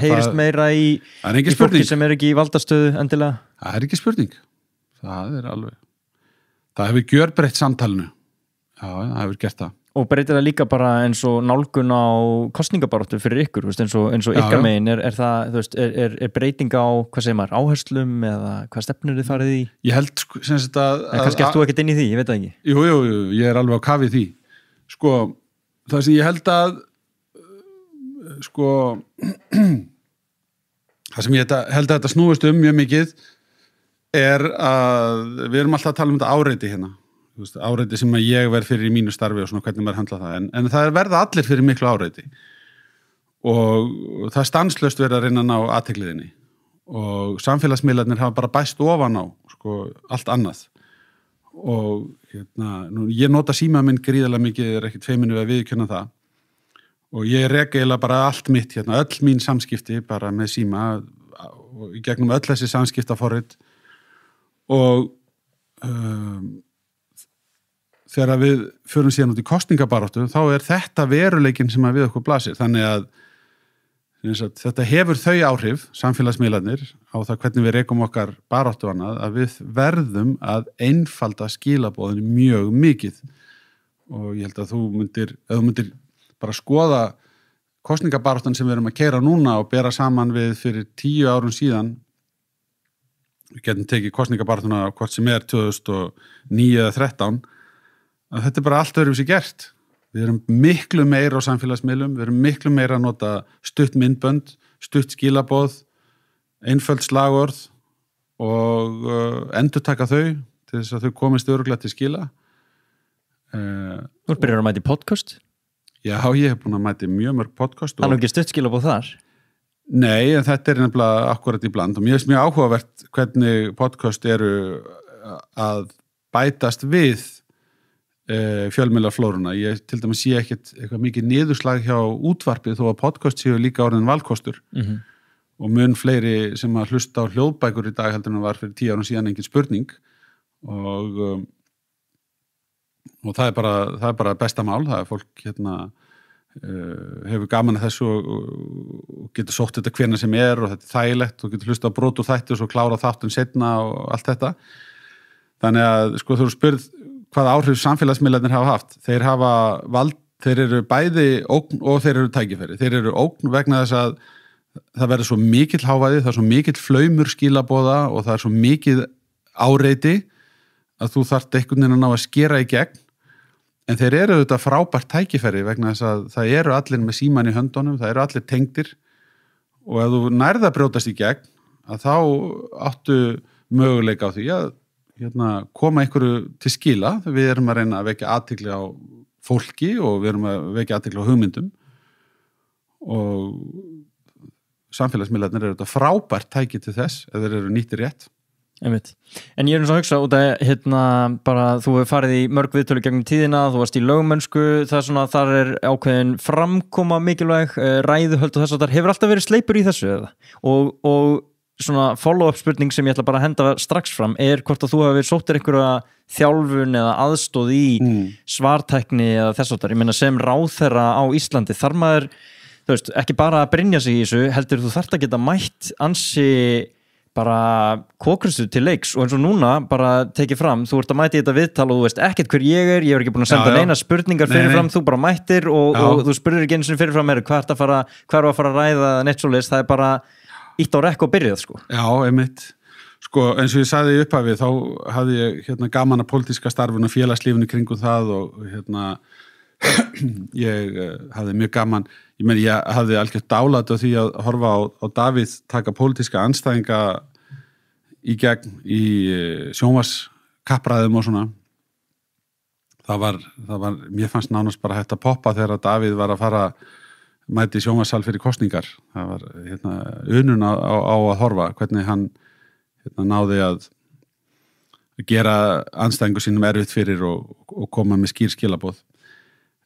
heyrist meira í fólki sem ekki í valdastöðu endilega? Það ekki spurning, það alveg, það hefur gjörbreytt samtalinu, það hefur gert það. Og breytir það líka bara eins og nálgun á kosningabaráttu fyrir ykkur, eins og ykkar megin, það, breyting á, hvað segir maður, áherslum eða hvað stefnur þið farið í? Ég held sem sagt að... En kannski ert þú ekkert inn í því, ég veit það ekki. Jú, ég alveg á kafi því. Sko, það sem ég held að, sko, það sem ég held að þetta snúist mjög mikið að við erum alltaf að tala þetta áreiti hérna. Áreiti sem að ég verð fyrir í mínu starfi og svona hvernig maður handla það en það verða allir fyrir miklu áreiti og það stanslaust verið að reyna að ná athygliðinni og samfélagsmiðlarnir hafa bara bæst ofan á sko allt annað og ég nota síma minn gríðarlega mikið, ekkert feiminu við að viðurkenna það og ég reka eiginlega bara allt mitt öll mín samskipti bara með síma og í gegnum öll þessi samskiptaforrit og þegar við förum síðan út í kosningabaráttu þá þetta veruleikinn sem að við okkur blasir þannig að þetta hefur þau áhrif, samfélagsmiðlarnir á það hvernig við rekum okkar baráttu annað að við verðum að einfalda skilaboðin mjög mikið og ég held að þú myndir bara skoða kosningabaráttan sem við erum að keyra núna og bera saman við fyrir 10 árum síðan við getum tekið kosningabaráttuna hvort sem 2009 eða 2013 að þetta bara allt öðruvísi gert. Við erum miklu meira á samfélagsmiðlum, við erum miklu meira að nota stutt myndbönd, stutt skilaboð, einföld slagorð og endurtaka þau til þess að þau komist örugglega til skila. Þú byrjar að mæta í podcast? Já, ég hef búin að mæta í mjög mörg podcast. Það ekki stutt skilaboð þar? Nei, en þetta nefnilega akkurat í bland og mér finnst mjög áhugavert hvernig podcast eru að bætast við fjölmiðlaflóruna. Ég til dæmis sé ekkert eitthvað mikið niðurslag hjá útvarpið þó að podcast séu líka orðin valkostur og mun fleiri sem að hlusta á hljóðbækur í dag heldur en var fyrir 10 árum síðan engin spurning og það bara besta mál, það fólk hefur gaman að þessu og getur sótt þetta hvenær sem og þetta þægilegt og getur hlusta á brot og þætti og svo klára þáttun seinna og allt þetta. Þannig að sko þú spurð hvað áhrif samfélagsmiðlarnir hafa haft. Þeir eru bæði ógn og þeir eru tækifæri. Þeir eru ógn vegna þess að það verður svo mikill hávaði, það er svo mikill flaumur skilaboða og það er svo mikið áreiti að þú þarft einhvern veginn að ná að skera í gegn. En þeir eru þetta frábært tækifæri vegna þess að það eru allir með síman í höndunum, það eru allir tengdir og ef þú nærð að brjótast í gegn að þá áttu möguleika á því að koma einhverju til skila. Við erum að reyna að vekja athygli á fólki og við erum að vekja athygli á hugmyndum og samfélagsmiðlarnir eru þetta frábært tæki til þess ef þeir eru nýttir rétt Einmitt. En ég eins og að hugsa út að bara þú hefur farið í mörg viðtölu gegnum tíðina, þú varst í lögmennsku, það svona, þar ákveðin framkoma mikilvæg, ræðuhöld og þess að það hefur alltaf verið sleipur í þessu eða? Og svona follow-up spurning sem ég ætla bara að henda strax fram hvort að þú hefur sóttir einhverja þjálfun eða aðstóð í svartækni eða þess að ég meina sem ráðherra á Íslandi þarf maður, þú veist, ekki bara að brynja sig í þessu, heldur þú þarft að geta mætt ansi bara kokrustu til leiks og eins og núna bara tekið fram, þú ert að mæti þetta viðtal og þú veist ekkert hver ég er ekki búin að senda neina spurningar fyrirfram, þú bara mættir og þú spurðir ekki eins og fyrirfram hvað er að fara að ræða neitt svoleiðis, það er bara ítt á rekk og byrjað sko. Já, einmitt. Sko, eins og ég sagði í upphafi þá hafði ég gaman að pólitíska starfinu og félagslífinu kringum það og ég hafði mjög gaman, ég hafði algjört dálæti á því að horfa á Davíð taka pólitíska andstæðinga í gegn í sjónvarskappræðum og svona það var mér fannst nánast bara hægt að poppa þegar Davíð var að fara mæti sjónvarssal fyrir kosningar það var unun á að horfa hvernig hann náði að gera andstæðingu sínum erfitt fyrir og koma með skýr skilaboð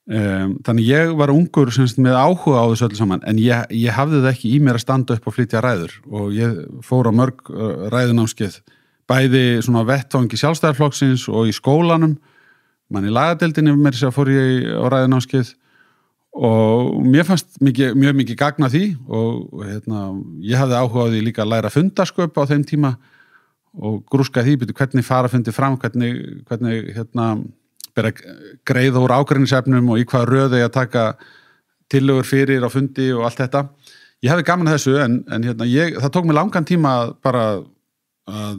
þannig ég var ungur með áhuga á þessu öllu saman en ég hafði það ekki í mér að standa upp og flytja ræður og ég fór á mörg ræðunámskeið bæði svona vettvangi sjálfstæðarflokksins og í skólanum mann í lagadeildinni mér sér fór ég á ræðunámskeið og mér fannst mjög mikið gagna því og ég hafði áhuga á því líka að læra fundarsköp á þeim tíma og grúska því hvernig fara fundi fram hvernig bera greiða úr ágreiningsefnum og í hvað röð ég að taka tillögur fyrir á fundi og allt þetta. Ég hefði gaman að þessu en það tók mig langan tíma bara að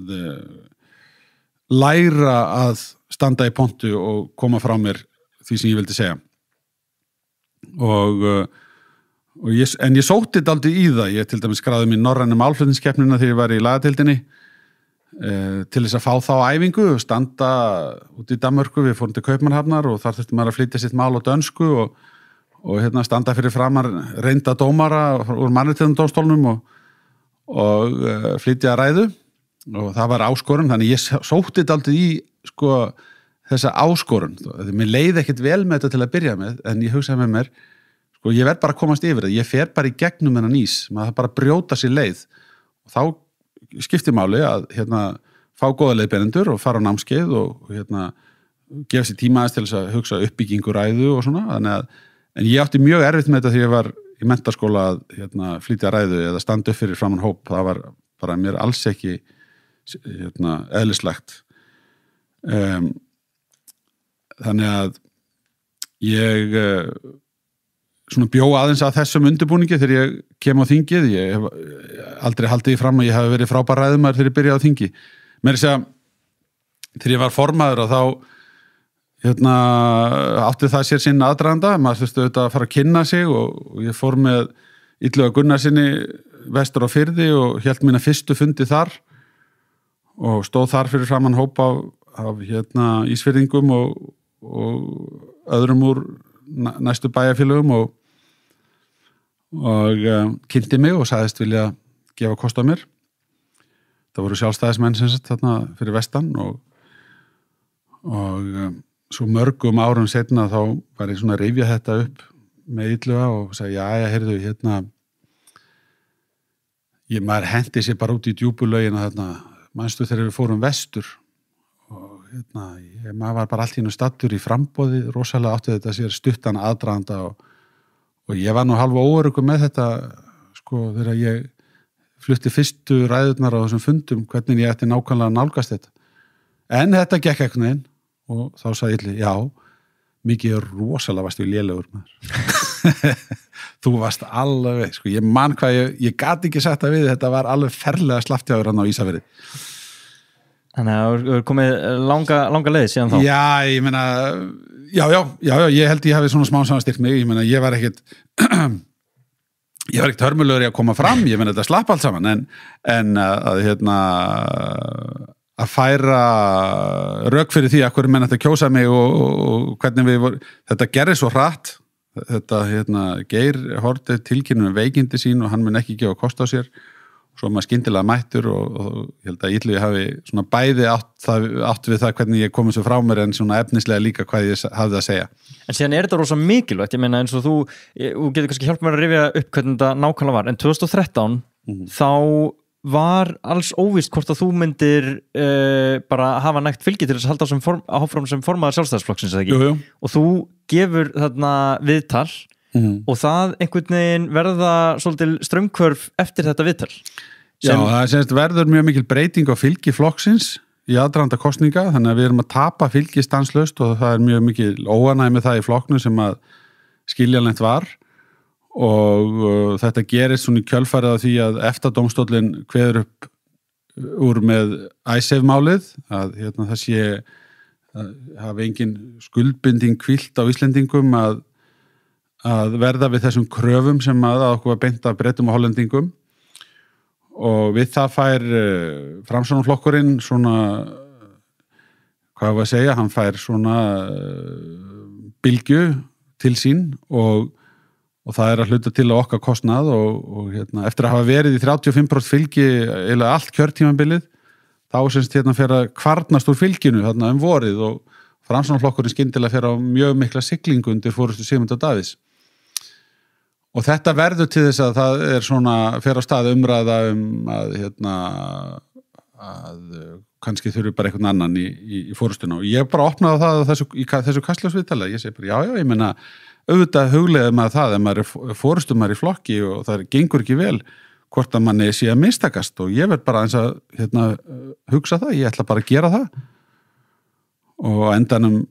læra að standa í pontu og koma frá mér því sem ég vildi segja. En ég sótti dálítið í það. Ég til dæmis skráði mig norrænu málflutningskeppnina þegar ég var í lagadeildinni til þess að fá þá æfingu standa út í Danmörku við fórum til Kaupmannahafnar og þar þurfti maður að flytja sitt mál á dönsku og standa fyrir framar reynda dómara úr mannréttindadómstólnum og flytja ræðu og það var áskorun þannig ég sótti dálítið í þessa áskorun mér leiði ekkert vel með þetta til að byrja með en ég hugsaði með mér ég verð bara að komast yfir það, ég fer bara í gegnum þennan ís, maður bara brjóta sér leið og þá skiptir máli að fá góða leiðbeinendur og fara á námskeið og gefa sér tíma aðeins til þess að hugsa uppbyggingu ræðu og svona en ég átti mjög erfitt með þetta þegar ég var í menntaskóla að flytja ræðu eða standa upp fyrir framan hóp, það var bara mér alls ekki eðlislegt þannig að ég svona bjó aðeins að þessum undirbúningi þegar ég kem á þingið ég hef aldrei haldið fram að ég hafi verið frábær ræðumaður þegar ég byrjaði á þingi mér segja, þegar ég var formaður og þá átti það sér sinn aðdraganda maður þurfti auðvitað að fara að kynna sig og ég fór með Illuga Gunnarsinni vestur á Firði og hélt mína fyrstu fundi þar og stóð þar fyrir framan hóp af Ísfirðingum og öðrum úr næstu bæjarfélögum og kynnti mig og sagðist vilja gefa kost á mér. Það voru sjálfstæðismenn sem sagt þarna fyrir vestan og svo mörgum árum seinna þá var ég svona að rifja þetta upp með Illuga og sagði heyrðu maður hendi sér bara út í djúpulögina þarna, manstu þegar við fórum vestur og maður var bara allt í einu staddur í framboði, rosalega átti þetta sér stuttan aðdraganda og ég var nú halva óöruggur með þetta þegar ég flutti fyrstu ræðurnar á þessum fundum hvernig ég ætti nákvæmlega að nálgast þetta en þetta gekk einhvern veginn og þá sagði Illi, já mikið rosalega varst við lélegur maður þú varst alveg, ég man hvað ég gat ekki sagt það við, þetta var alveg ferlega slaftjáður hann á Ísafirði. Þannig að þú er komið langa leið síðan þá. Já, ég meina, ég held ég hafi svona smá samastyrkt mig, ég meina, ég var ekkert hörmulegur í að koma fram, ég meina, þetta slapp allt saman, en að færa rök fyrir því að hverju menn ætti að kjósa mig og hvernig þetta gerði svo hratt, þetta, Geir Haarde tilkynnir veikindi sín og hann mun ekki gefa kost á sér svo maður skyndilega mættur og ég held að Illugi hafi svona bæði átt við það hvernig ég komið svo frá mér en svona efnislega líka hvað ég hafði að segja. En síðan þetta rosa mikilvægt, ég meina eins og þú getur kannski hjálpað mér að rifja upp hvernig þetta nákvæmlega var, en 2013 þá var alls óvíst hvort að þú myndir bara hafa nægt fylgi til þess að halda áfram sem formaður Sjálfstæðisflokksins, eða ekki? Jú. Og þú gefur þarna viðtal og það einhvern veginn verða svolítil straumkvörf eftir þetta viðtal. Já, það verður mjög mikil breyting á fylgi flokksins í aðdraganda kosninga, þannig að við erum að tapa fylgi stanslaust og það er mjög mikil óánægja með það í flokknum sem að skiljanlegt var. Og þetta gerist svona í kjölfarið af því að EFTA-dómstóllinn kveður upp úr með Icesave-málið að það sé að hafa engin skuldbinding hvílt á Íslendingum að verða við þessum kröfum sem að okkur var beint af Bretum og Hollendingum og við það fær Framsóknarflokkurinn svona hvað var að segja, hann fær svona bylgju til sín og það er að hluta til á okkar kostnað og eftir að hafa verið í 35% fylgi eða allt kjörtímabilið þá semst fer að kvarnast úr fylginu þarna vorið og Framsóknarflokkurinn skyndilega fer á mjög mikla siglingu undir forystu Sigmundar Davíðs og þetta verður til þess að það er svona fer á stað umræða að kannski þurfi bara einhvern annan í forystuna og ég bara opnaði það í þessu kastljósviðtali, ég segi bara já, ég meina auðvitað hugleiði maður það ef maður er forystumar í flokki og það gengur ekki vel hvort að manni sé að mistakast og ég verð bara eins að hugsa það, ég ætla bara að gera það og á endanum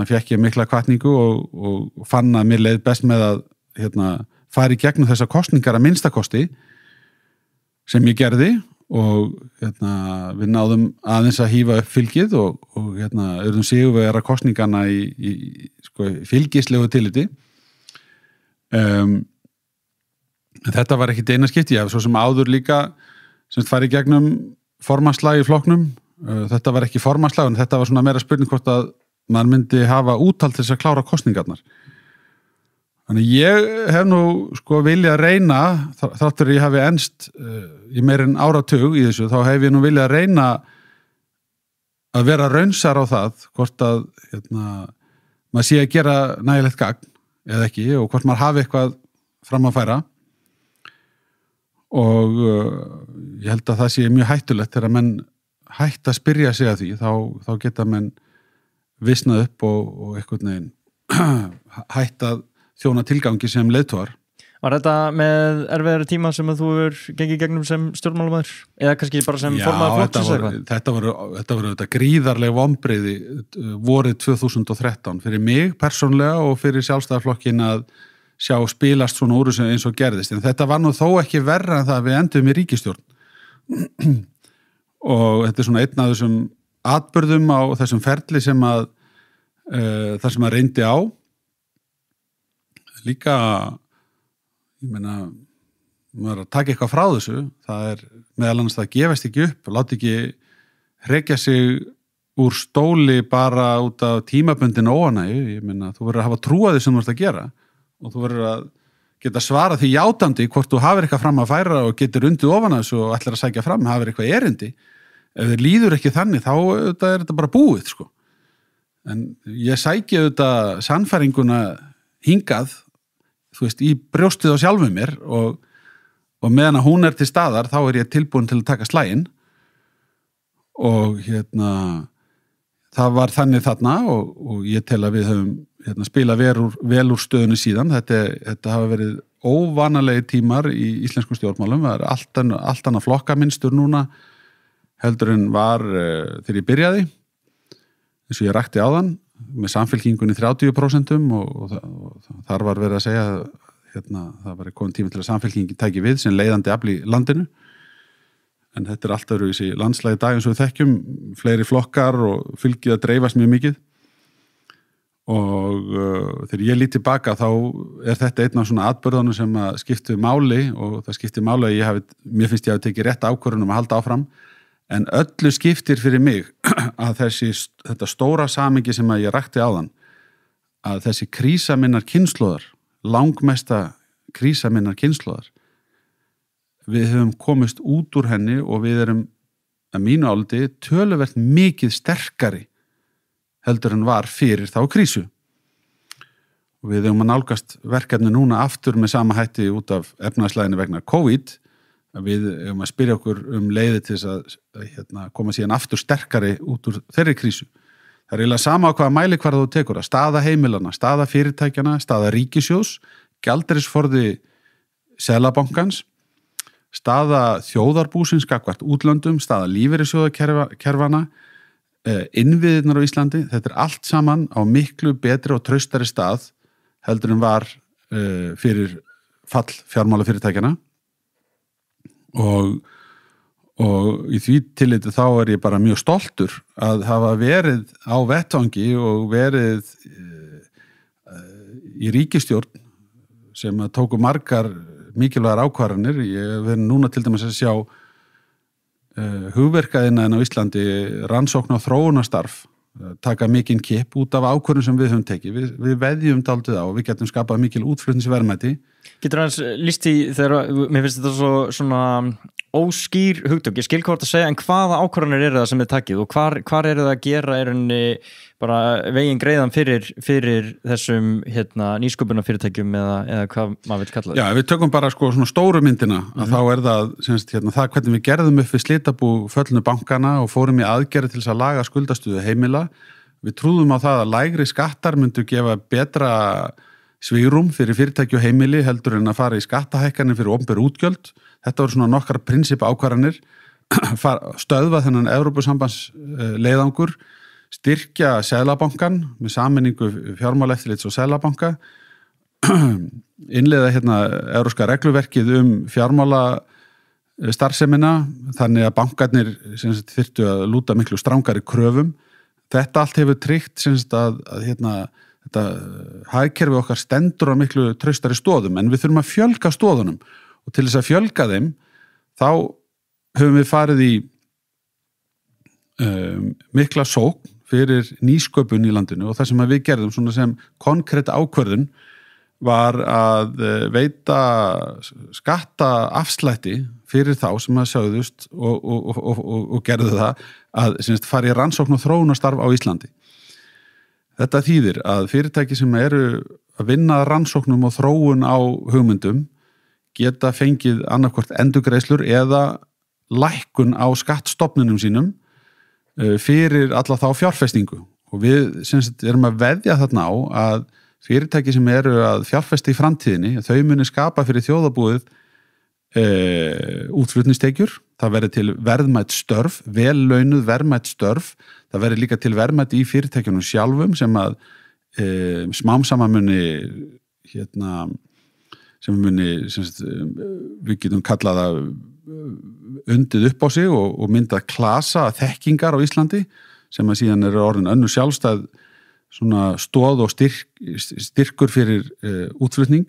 fekk ég mikla hvatningu og fann að mér leið best með að fara í gegnum þessar kosningar að minnstakosti sem ég gerði og við náðum aðeins að hífa upp fylgið og urðum sigurvegara kosningana í fylgislegu tilliti þetta var ekki eina skipti, ég hef svo sem áður líka sem farið gegnum formanslag í flokknum, þetta var ekki formanslag en þetta var svona meira spurning hvort að maður myndi hafa úttalt þess að klára kosningarnar þannig ég hef nú viljað reyna þáttur ég hafi enst í meir en áratug í þessu, þá hef ég nú viljað reyna að vera raunsar á það hvort að maður sé að gera nægilegt gagn eða ekki og hvort maður hafi eitthvað fram að færa og ég held að það sé mjög hættulegt þegar menn hætt að spyrja sig að því þá geta menn visnað upp og einhvern veginn hætt að þjóna tilgangi sem leiðtogar. Var þetta með erfiðari tíma sem að þú hefur gengið gegnum sem stjórnmálamaður eða kannski bara sem formaður flokksins eða eitthvað? Þetta voru gríðarleg vonbrigði vorið 2013 fyrir mig persónlega og fyrir Sjálfstæðisflokkinn að sjá spilast svona úr eins og gerðist en þetta var nú þó ekki verra en það að við endum í ríkisstjórn og þetta er svona einn af þessum atburðum á þessum ferli sem að það sem að reyndi á líka ég meina maður að taka eitthvað frá þessu það er meðal annars það gefast ekki upp láti ekki hrekja sig úr stóli bara út af tímabundin óánægju ég meina þú verður að hafa trú að því sem þú ert að gera og þú verður að geta svara því játandi hvort þú hafir eitthvað fram að færa og getur undið ofan að þessu og ætlar að sækja fram hafir eitthvað erindi ef þér líður ekki þannig þá er þetta bara búið en ég sæki auðvitað sannfæringuna hingað þú veist, í brjóstið á sjálfum mér og meðan að hún er til staðar þá er ég tilbúin til að taka slaginn og það var þannig þarna og ég tel að við höfum spilað vel úr stöðunni síðan þetta hafa verið óvanalegi tímar í íslenskum stjórnmálum það er allt annað flokkaminstur núna heldur en var þegar ég byrjaði eins og ég rakti áðan með samfylkingunni 30% og þar var verið að segja það var komin tími til að samfylkingin tæki við sem leiðandi afl í landinu en þetta er allt öðruvísi landslægi dag eins og við þekkjum fleiri flokkar og fylgið að dreifast mjög mikið og þegar ég lít tilbaka þá er þetta einn af svona atburðunum sem að skipti máli og það skipti máli að mér finnst ég að tekið rétt ákvörðun að halda áfram en öllu skiptir fyrir mig að þetta stóra samingi sem að ég rakti áðan að þessi krísa minnar kynslóðar langmesta krísa minnar kynslóðar við höfum komist út úr henni og við erum að mínu áliti töluvert mikið sterkari heldur en var fyrir þá krísu. Og við höfum að nálgast verkefni núna aftur með sama hætti út af efnahagslæginu vegna COVID, að við höfum að spyrja okkur leiði til þess að koma síðan aftur sterkari út úr þeirri krísu. Það er eiginlega sama á hvaða mælikvarða þú tekur, að staða heimilana, staða fyrirtækjana, staða ríkissjóðs, gjaldeyrisforði Seðlabankans, staða þjóðarbúsins gagnvart útlöndum, staða lífeyrissjóðakerfana, innviðirnar á Íslandi, þetta er allt saman á miklu betri og traustari stað heldur en var fyrir fall fjármálafyrirtækjana og í því tilliti þá er ég bara mjög stoltur að hafa verið á vettvangi og verið í ríkisstjórn sem að tóku margar mikilvægar ákvarðanir. Ég verið núna til dæmis að sjá hugverkaiðnaðinn á Íslandi, rannsókn og þróunarstarf taka mikinn kipp út af ákvörðun sem við höfum tekið. Við veðjum dálítið á og við getum skapað mikil útflutningsverðmæti. Getur hans lýst í þegar, mér finnst þetta svona óskýr hugtök, ég skil hvað að segja, en hvaða ákvarðanir eru það sem þið takið og hvar eru það að gera bara veginn greiðan fyrir þessum nýsköpunarfyrirtækjum eða hvað maður vill kalla það? Já, við tökum bara svona stóru myndina að þá er það, það hvernig við gerðum upp við slitabú föllnu bankana og fórum í aðgerð til þess að laga skuldastuðu heimila. Við trúðum á það að lægri skattar myndu gefa betra svigrúm fyrir fyrirtæki og heimili heldur en að fara í skattahækkanir fyrir opinber útgjöld. Þetta voru svona nokkrar prinsip ákvarðanir, stöðva þennan Evrópusambands leiðangur, styrkja Seðlabankan með sameiningu fjármálaeftirlits og Seðlabanka, innleiða evrópska regluverkið fjármála starfsemina, þannig að bankarnir þyrftu að lúta miklu strangari kröfum. Þetta allt hefur tryggt að þetta hagkerfi okkar stendur á miklu traustari stoðum, en við þurfum að fjölga stoðunum. Og til þess að fjölga þeim, þá höfum við farið í mikla sókn fyrir nýsköpun í landinu og það sem við gerðum svona sem konkrétt ákvörðun var að veita skattaafslætti fyrir þá sem að sögðust og gerðu það að fara í rannsókn og þróunarstarf á Íslandi. Þetta þýðir að fyrirtæki sem eru að vinna rannsóknum og þróun á hugmyndum geta fengið annarkvort endurgreiðslur eða lækkun á skattstofnunum sínum fyrir alla þá fjárfestingu. Og við erum að veðja þarna á að fyrirtæki sem eru að fjárfesta í framtíðinni, þau muni skapa fyrir þjóðarbúið útflutningstekjur, það verður til verðmætt störf, vel launuð verðmætt störf, það verður líka til verðmætt í fyrirtækjunum sjálfum sem að smám saman muni við getum kallað að undið upp á sig og myndað klasa þekkingar á Íslandi sem að síðan eru orðin önnur sjálfstæð svona stóð og styrkur fyrir útflutning.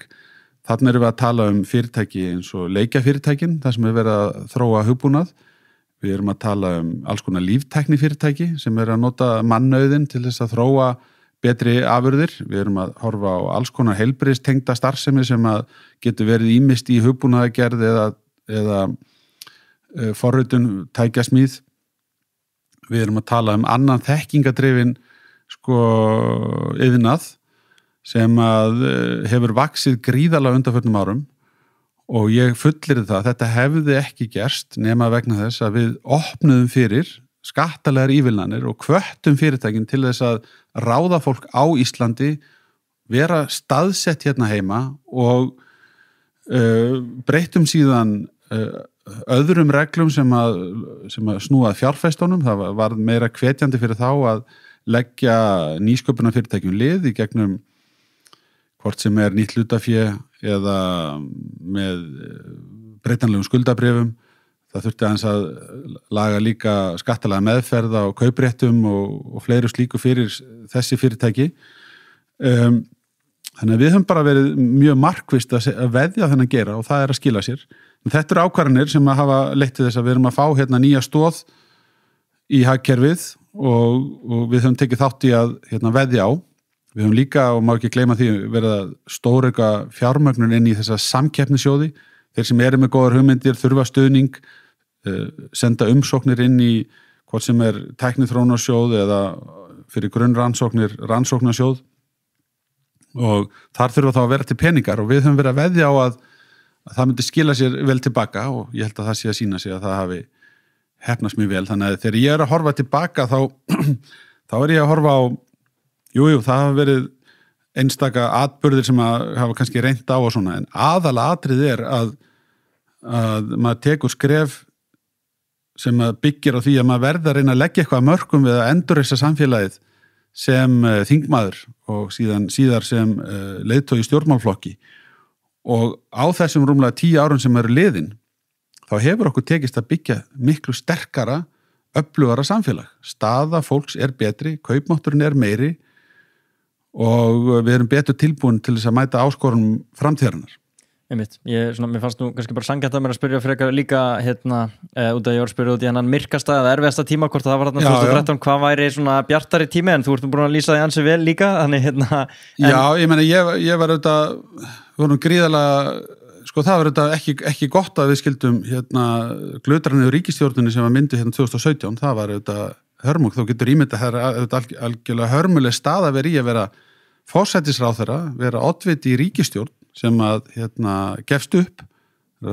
Þarna erum við að tala fyrirtæki eins og leikjafyrirtækin, þar sem er verið að þróa hugbúnað. Við erum að tala alls konar líftækni fyrirtæki sem eru að nota mannauðinn til þess að þróa betri afurðir. Við erum að horfa á alls konar heilbrigðistengda starfsemi sem að getur verið ýmist í hugbúnaðargerð eða forritun tækjasmíð. Við erum að tala annan þekkingadrifin iðnað sem að hefur vaxið gríðarlega undanförnum árum og ég fullyrði það að þetta hefði ekki gerst nema vegna þess að við opnuðum fyrir skattalegar ívilnanir og hvöttum fyrirtækin til þess að ráða fólk á Íslandi, vera staðsett hérna heima og breyttum síðan öðrum reglum sem að snúa fjárfestunum. Það var meira hvetjandi fyrir þá að leggja nýsköpunarfyrirtækjum lið í gegnum hvort sem er nýtt hlutafé eða með breytanlegum skuldabréfum. Það þurfti aðeins að laga líka skattalega meðferð á kaupréttum og fleiru slíku fyrir þessi fyrirtæki. Þannig að við höfum bara verið mjög markvisst að veðja þennan gera og það er að skila sér. En þetta eru ákvarðanir sem að hafa leitt til þess að við erum að fá nýja stoð í hagkerfið og við höfum tekið þátt í að veðja á. Við höfum líka, og má ekki gleyma því, verið að stórauka fjármögnun inn í þessa samkeppnissjóði þeir sem eru með góðar hugmyndir þurfa stuðning, senda umsóknir inn í hvort sem tækniþróunarsjóð eða fyrir grunnrannsóknir rannsóknarsjóð og þar þurfa þá að vera til peningar og við höfum verið að veðja á að það myndi skila sér vel tilbaka og ég held að það sé að sýna sig að það hafi heppnast mjög vel, þannig að þegar ég að horfa tilbaka þá ég að horfa á það hafa verið einstaka atburðir sem að hafa kannski reynt á og svona, en aðalega atrið að maður tekur skref sem að byggir á því að maður verður að reyna að leggja eitthvað að mörkum við að endurreisa samfélagið sem þingmaður og síðar sem leiðtogi stjórnmálflokki og á þessum rúmlega 10 árum sem eru liðin þá hefur okkur tekist að byggja miklu sterkara, öflugara samfélag. Staða fólks betri, kaupmátturinn meiri og við erum betur tilbúin til þess að mæta áskorunum framtíðarinnar. Einmitt, mér fannst nú kannski bara sanngjarnt að mér að spyrja frekar líka út að ég var að spyrja út í hennan myrkasta eða erfiðasta tíma, hvort það var þarna 2013, hvað væri svona bjartari tími, en þú ert búin að lýsa því ansi vel líka, þannig Já, ég meina, ég var auðvitað, við vorum gríðarlega, það var auðvitað ekki gott að við skildum glötraniðu ríkisstjórninni sem var myndið 2017, það var auðvitað hörmung, þá getur ímyndað það auðvitað algjörlega hörmuleg stað að vera í að vera forsætisráðherra, vera oddviti í ríkisstjórn sem að gefst upp,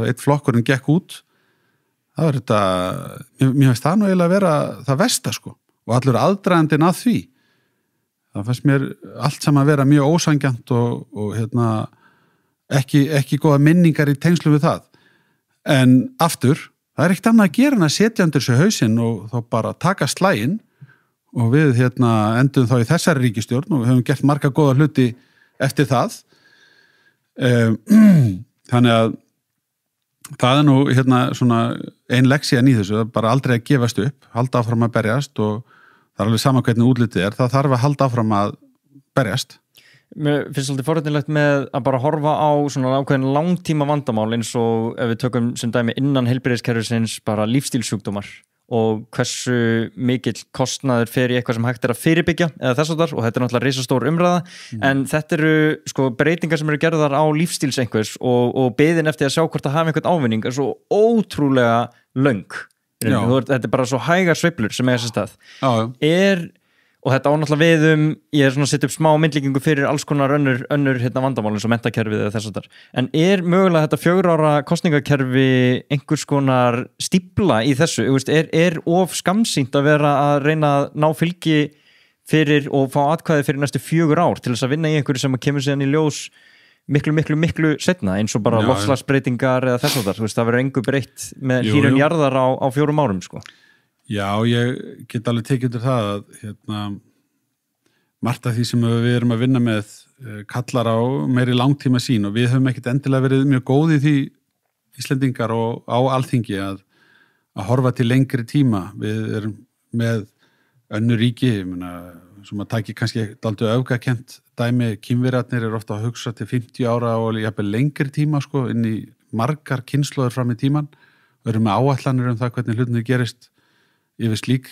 eitt flokkurinn gekk út, það var þetta, mér finnst það nú eiginlega að vera það versta og allur aðdragandinn að því, það fannst mér allt saman að vera mjög ósanngjarnt og ekki góða minningar í tengslum við það, en aftur, það ekkert annað að gera en að setja undir sig hausinn og þá bara taka slaginn og við endum þá í þessari ríkisstjórn og höfum gert marga góða hluti eftir það. Þannig að það nú svona ein leksían í þessu, bara aldrei að gefast upp, halda áfram að berjast og það alveg sama hvernig útlitið það þarf að halda áfram að berjast. Mér finnst svolítið forréttilegt með að bara horfa á svona ákveðin langtíma vandamál eins og ef við tökum sem dæmi innan heilbrigðiskerfisins bara lífstílsjúkdómar og hversu mikill kostnaður fer í eitthvað sem hægt að fyrirbyggja eða þess og þetta náttúrulega risastór umræða en þetta eru breytingar sem eru gerðar á lífstíls einhvers og biðin eftir að sjá hvort það hafi einhvern ávinning er svo ótrúlega löng þetta bara svo hægar sveiflur sem eiga sér stað og þetta ánáttúrulega við ég er svona að setja upp smá myndlíkingu fyrir alls konar önnur vandamál eins og menntakerfið eða þess en mögulega þetta 4 ára kosningakerfi einhvers konar stífla í þessu, er of skammsýnt að vera að reyna að ná fylgi fyrir og fá atkvæði fyrir næstu 4 ár til þess að vinna í einhverju sem kemur síðan í ljós miklu setna eins og bara loftslagsbreytingar eða þess það verður engu breytt með hlýnun jarðar á 4 árum Já, ég get alveg tekið undir það að margt af því sem við erum að vinna með kallar á meiri langtíma sín og við höfum ekkert endilega verið mjög góð í því Íslendingar og á Alþingi að horfa til lengri tíma. Við erum með önnur ríki, sem að taki kannski dálítið öfgakent dæmi, Kínverjarnir eru ofta að hugsa til 50 ára og jafnvel lengri tíma inn í margar kynslóðir fram í tíman. Við erum með áætlanir það hvernig hlutinni gerist yfir slík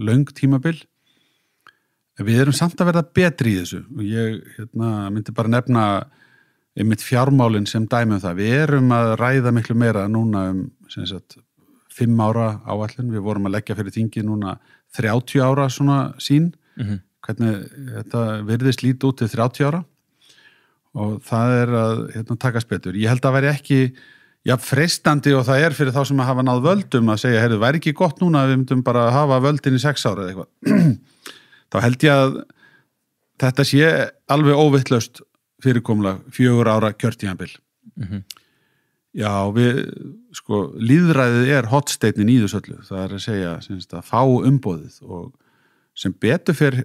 löng tímabil. Við erum samt að verða betri í þessu og ég myndi bara nefna einmitt fjármálin sem dæmi það. Við erum að ræða miklu meira núna 5 ára áætlun. Við vorum að leggja fyrir þingi núna 30 ára svona sín. Hvernig þetta virðist lítið út til 30 ára og það að takast betur. Ég held að væri ekki freistandi og það fyrir þá sem að hafa náð völdum að segja, væri ekki gott núna að við myndum bara að hafa völdin í 6 ára eða eitthvað. Þá held ég að þetta sé alveg óvittlaust fyrirkomlega 4 ára kjörtímabil. Já, lýðræðið hotsteinin í þessu öllu. Það að segja, að fá umboðið og sem betur fyrir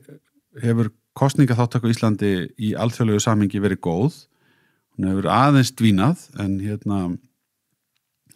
hefur kosningaþátttaka á Íslandi í alþjóðlegu samhengi verið góð. Hún hefur aðeins dvínað en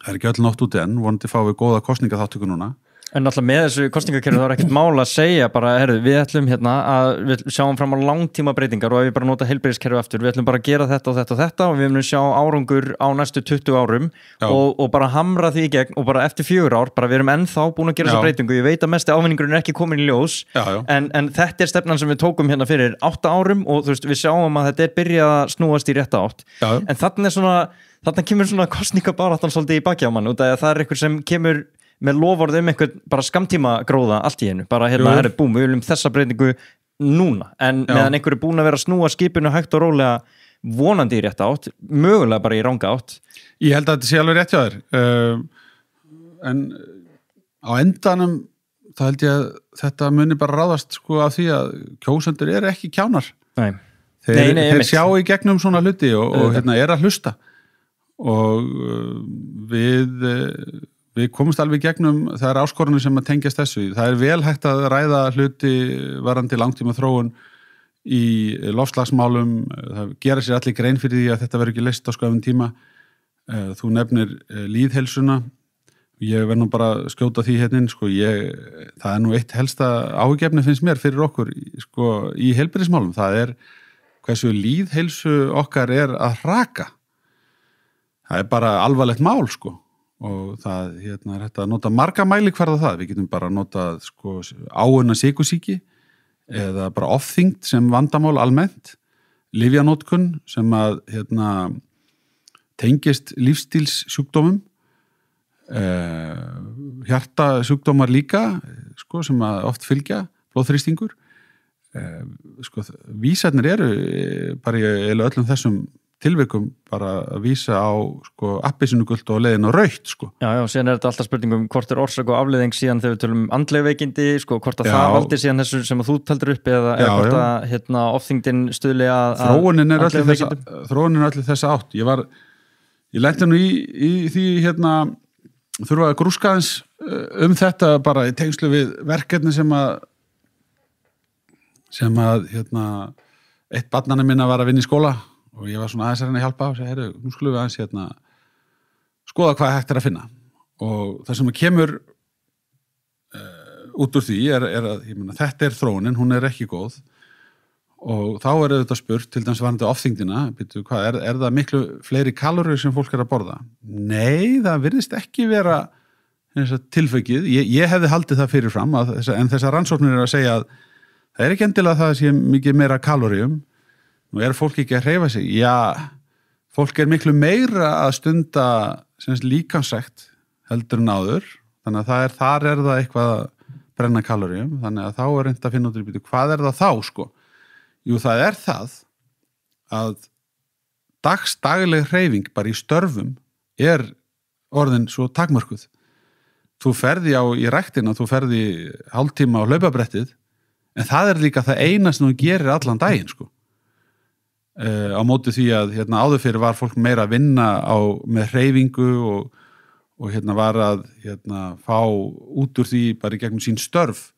það ekki öll nótt út enn, vonandi fá við góða kosningaþáttöku núna. En alltaf með þessu kostningakerfi þá ekkert mál að segja bara, herru, við ætlum að við sjáum fram á langtíma breytingar og ef við bara nota heilbrigðiskerfi aftur, við ætlum bara að gera þetta og þetta og þetta og við munum sjá árangur á næstu 20 árum og bara hamra því í gegn og bara eftir 4 ár, bara við erum ennþá búin að gera þessa breytingu, ég veit að mesti ávinningurinn er ekki komin í ljós, en þetta stefnan sem við tókum hérna fyrir 8 árum og þú veist, við sjáum að þetta byrjað að snúast í rétta átt, en þarna kemur svona kosningabaráttan svolítið í baki á mann út af að það einhver sem kemur með loforð einhvern bara skamtíma gróða allt í einu, bara herri búm, við viljum þessa breytingu núna, en meðan einhver búin að vera að snúa skipinu hægt og rólega vonandi í rétta átt, mögulega bara í ranga átt. Ég held að þetta sé alveg rétt hjá þér, en á endanum þá held ég að þetta muni bara ráðast sko af því að kjósendur eru ekki kjánar. Nei. Þeir sjá í gegnum svona hluti og er að hlusta og við komumst alveg gegnum það áskorunum sem að tengjast þessu. Það vel hægt að ræða hluti varandi langtíma þróun í loftslagsmálum, það gera sér allir grein fyrir því að þetta verður ekki leyst á skömmum tíma. Þú nefnir lýðheilsuna, ég verð nú bara að skjóta því hérna inn, sko, það nú eitt helsta áhyggefni finnst mér fyrir okkur sko, í heilbrigðismálum, það hversu lýðheilsu okkar að hraka. Það bara alvarlegt mál, sko. Og það þetta nota marga mælikvarða það, við getum bara notað sko, áunna sykursýki eða bara ofþyngd sem vandamál almennt, lyfjanótkun sem að tengist lífstílssjúkdómum, hjartasjúkdómar líka sko, sem að oft fylgja, blóðþrýstingur, sko, vísarnir eru bara í öllum þessum tilvikum bara að vísa á sko, appelsínugult og leiðin á rautt sko. Já, síðan þetta alltaf spurningum hvort orsök og afleiðing síðan þegar við tölum andleg veikindi, sko, hvort að það valdi síðan þessu sem að þú taldir upp eða hvort að ofþyngdin stuðli að þróunin allir þessa átt. Ég lenti nú í því þurfa að grúska aðeins þetta bara í tengslu við verkefni sem að eitt barnanna minna var að vinna í skóla og ég var svona aðeins að reyna að hjálpa og segja, nú skulum við aðeins skoða hvað hægt að finna og það sem kemur út úr því að þetta þróunin, hún ekki góð og þá þetta spurt, til dæmis varandi ofþyngdina, hvað það miklu fleiri kaloríur sem fólk að borða? Nei, það virðist ekki vera tilfækið, ég hefði haldið það fyrirfram, en þessar rannsóknir að segja að það ekki endilega það sé mikið meira kaloríum. Nú fólk ekki að hreyfa sig? Já, fólk miklu meira að stunda líkamsrækt heldur en áður, þannig að þar það eitthvað að brenna kaloríum, þannig að þá reynt að finna út í hvað það þá, sko? Jú, það það að dagleg hreyfing bara í störfum orðin svo takmörkuð. Þú ferði í ræktina, þú ferði hálftíma á hlaupabrettið, en það líka það eina sem þú gerir allan daginn, sko. Á móti því að áður fyrir var fólk meira að vinna með hreyfingu og var að fá út úr því bara í gegnum sín störf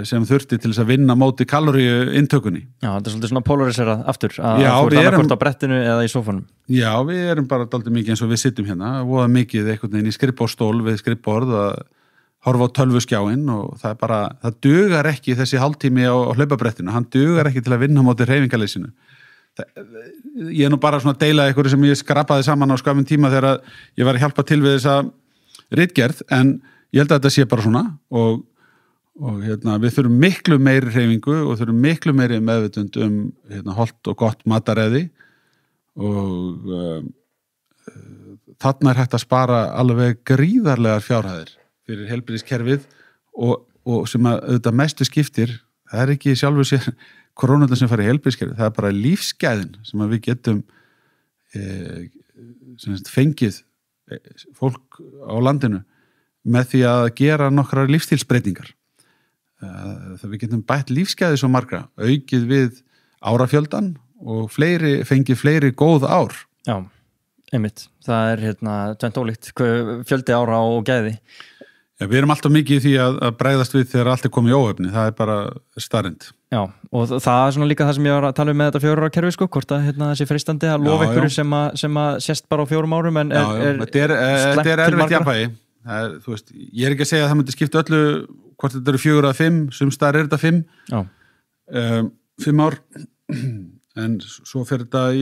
sem þurfti til þess að vinna móti kaloríu inntökunni. Já, þetta svolítið svona polariserað aftur að þú annarkvort á brettinu eða í sófanum. Já, við bara dálítið mikið eins og við sittum voða mikið einhvern veginn í skrifborðstól við skrifborð að horfa á tölvuskjáinn og það dugar ekki þessi hálftími á hlaupabrettinu, hann dugar ekki til að vinna móti hreyfingarleysinu. Ég nú bara svona deila einhverju sem ég skrapaði saman á skömmum tíma þegar ég var að hjálpa til við þessa ritgerð, en ég held að þetta sé bara svona og við þurfum miklu meiri hreyfingu og þurfum miklu meiri meðvitund hollt og gott mataræði og þarna hægt að spara alveg gríðarlegar fjárhæðir fyrir heilbrigðiskerfið og sem að auðvitað mestu skiptir, það ekki sjálfur sér krónurnar sem fara í heilbrigðiskerfið, það bara lífsgæðin sem að við getum fengið fólk á landinu með því að gera nokkrar lífstílsbreytingar. Það við getum bætt lífsgæði svo margra, aukið við árafjöldan og fengið fleiri góð ár. Já, einmitt. Það tvennt ólíkt, fjöldi ára og gæði. Já, við erum alltaf mikið í því að bregðast við þegar allt komið í óefni, það bara starrend. Já, og það svona líka það sem ég var að tala með þetta 4 ára kerfi, sko, hvort að þessi freistandi að lofa einhverju sem að sést bara á 4 árum en þetta erfitt jafnvægi. þú veist, ég er ekki að segja að það myndi skipta öllu hvort þetta eru 4 eða 5, sumstaðar er þetta 5 5 ár en svo fyrir þetta í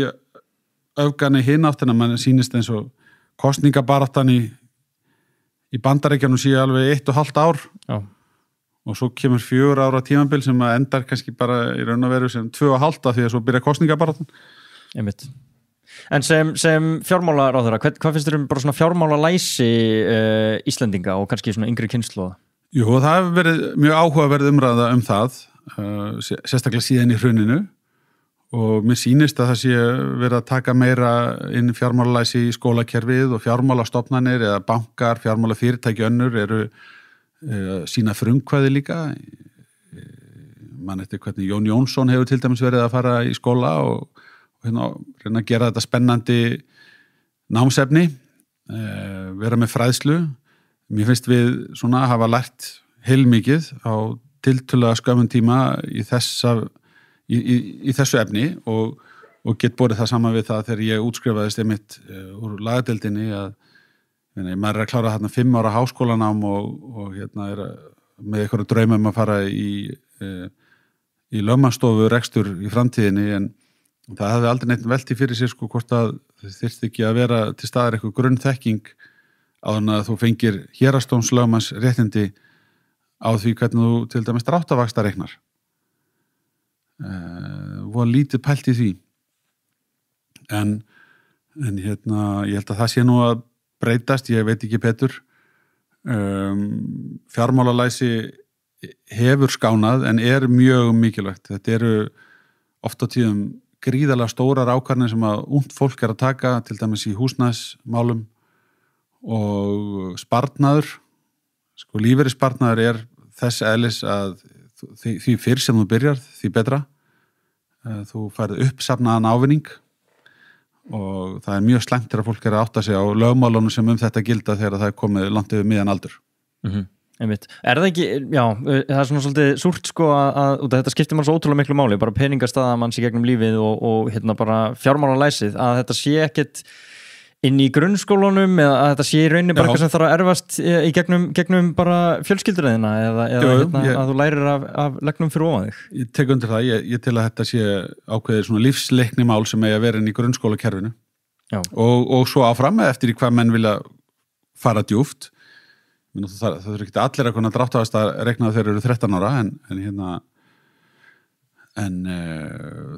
öfgani hinn áttina, mann sýnist eins og kosningabaráttan í Bandaríkjunum sé alveg 1,5 ár og svo kemur 4 ára tímabil sem að endar kannski bara í raun og veru sem 2,5 því að svo byrja kosningabaráttan. Einmitt. En sem fjármálaráðherra, hvað finnst þér bara svona fjármálalæsi Íslendinga og kannski svona yngri kynslóða? Jú, það hefur verið mjög áhugaverð umræða það, sérstaklega síðan í hruninu og mér sýnist að það sé verið að taka meira inn fjármálalæsi í skólakerfið og fjármálastofnanir eða bankar, fjármálafyrirtæki önnur eru sína frumkvæði líka. Man eftir hvernig Jón Jónsson hefur til dæmis verið að fara í skóla og reyna að gera þetta spennandi námsefni, vera með fræðslu. Mér finnst við svona hafa lært heilmikið á tiltölulega skömmun tíma í þessu efni og get borið það saman við það þegar ég útskrifaðist einmitt úr lagadeildinni að maður er að klára þarna 5 ára háskólanám og er með einhverju draumum að fara í lögmannsstofu rekstur í framtíðinni en það hefði aldrei neitt velti fyrir sér sko hvort að það þyrfti ekki að vera til staðar eitthvað grunnþekking áður en að þú fengir héraðsdómslögmanns réttindi á því hvernig þú til dæmis dráttarvaxta reiknar. Var lítið pælt í því. En ég held að það sé nú að breytast, ég veit ekki betur. Fjármálalæsi hefur skánað en er mjög mikilvægt. Þetta eru oft á tíðum gríðarlega stórar ákvarðanir sem að ungt fólk er að taka, til dæmis í húsnæðismálum og sparnaður. Sko lífeyrissparnaður er þess eðlis að því fyrr sem þú byrjar, því betra. Þú færð uppsafnaðan ávinning og það er mjög slæmt þegar fólk er að átta sig á lögmálunum sem þetta gilda þegar það er komið langt yfir miðjan aldur. Einmitt. Er það ekki, já, það er svona svolítið súrt sko að þetta skiptir mann svo ótrúlega miklu máli, bara peningastaða manns í gegnum lífið og bara fjármálalæsið, að þetta sé ekkert inn í grunnskólunum eða að þetta sé í rauninni bara eitthvað sem þarf að erfast í gegnum bara fjölskylduræðina eða að þú lærir af legnum fyrir ofan þig. Ég tek undir það, ég til að þetta sé ákveðið svona lífsleikni mál sem eigi að vera inn í grunnskólakerfinu og svo áfram eftir í hvað menn vilja fara djúpt. Það þurfi ekki allir að konar dráttavast að rekna þegar þeir eru 13 ára en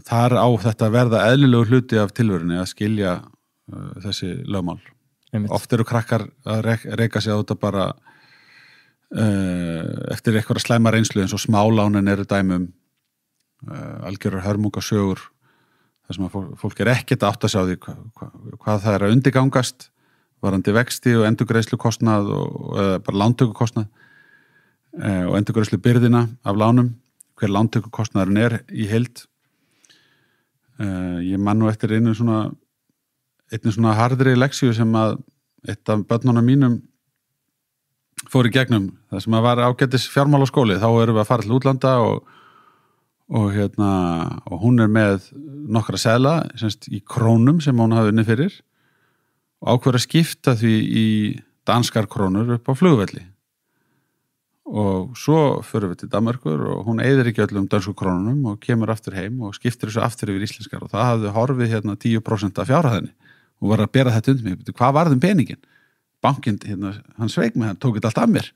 þar á þetta verða eðlilegu hluti af tilverunni að skilja þessi lögmál. Oft eru krakkar að reka sig á þetta bara eftir eitthvað slæma reynslu eins og smálánin eru dæmum algjörar hörmungasögur þar sem að fólk er ekkert að átta sig á því hvað það er að undirgangast varandi vexti og endurgreiðslukostnað og bara lántökukostnað og endurgreiðslubyrðina af lánum, hver lántökukostnaðurinn er í heild. Ég man nú eftir einni svona harðri leksíu sem að eitt af börnunum mínum fór í gegnum, það sem að var ágætis fjármálaskóli, þá erum við að fara til útlanda og hún er með nokkra seðla í krónum sem hún hafði unnið fyrir og ákveður að skipta því í danskar krónur upp á flugvelli og svo förum við til Danmerkur og hún eyðir ekki öllum dönsku krónunum og kemur aftur heim og skiptir þessu aftur yfir íslenskar og það hafði horfið 10% af fjárhæðinni og var að bera þetta undir mig. Hvað varð peningin? Bankinn, hann sveik mig, hann tók þetta allt af mér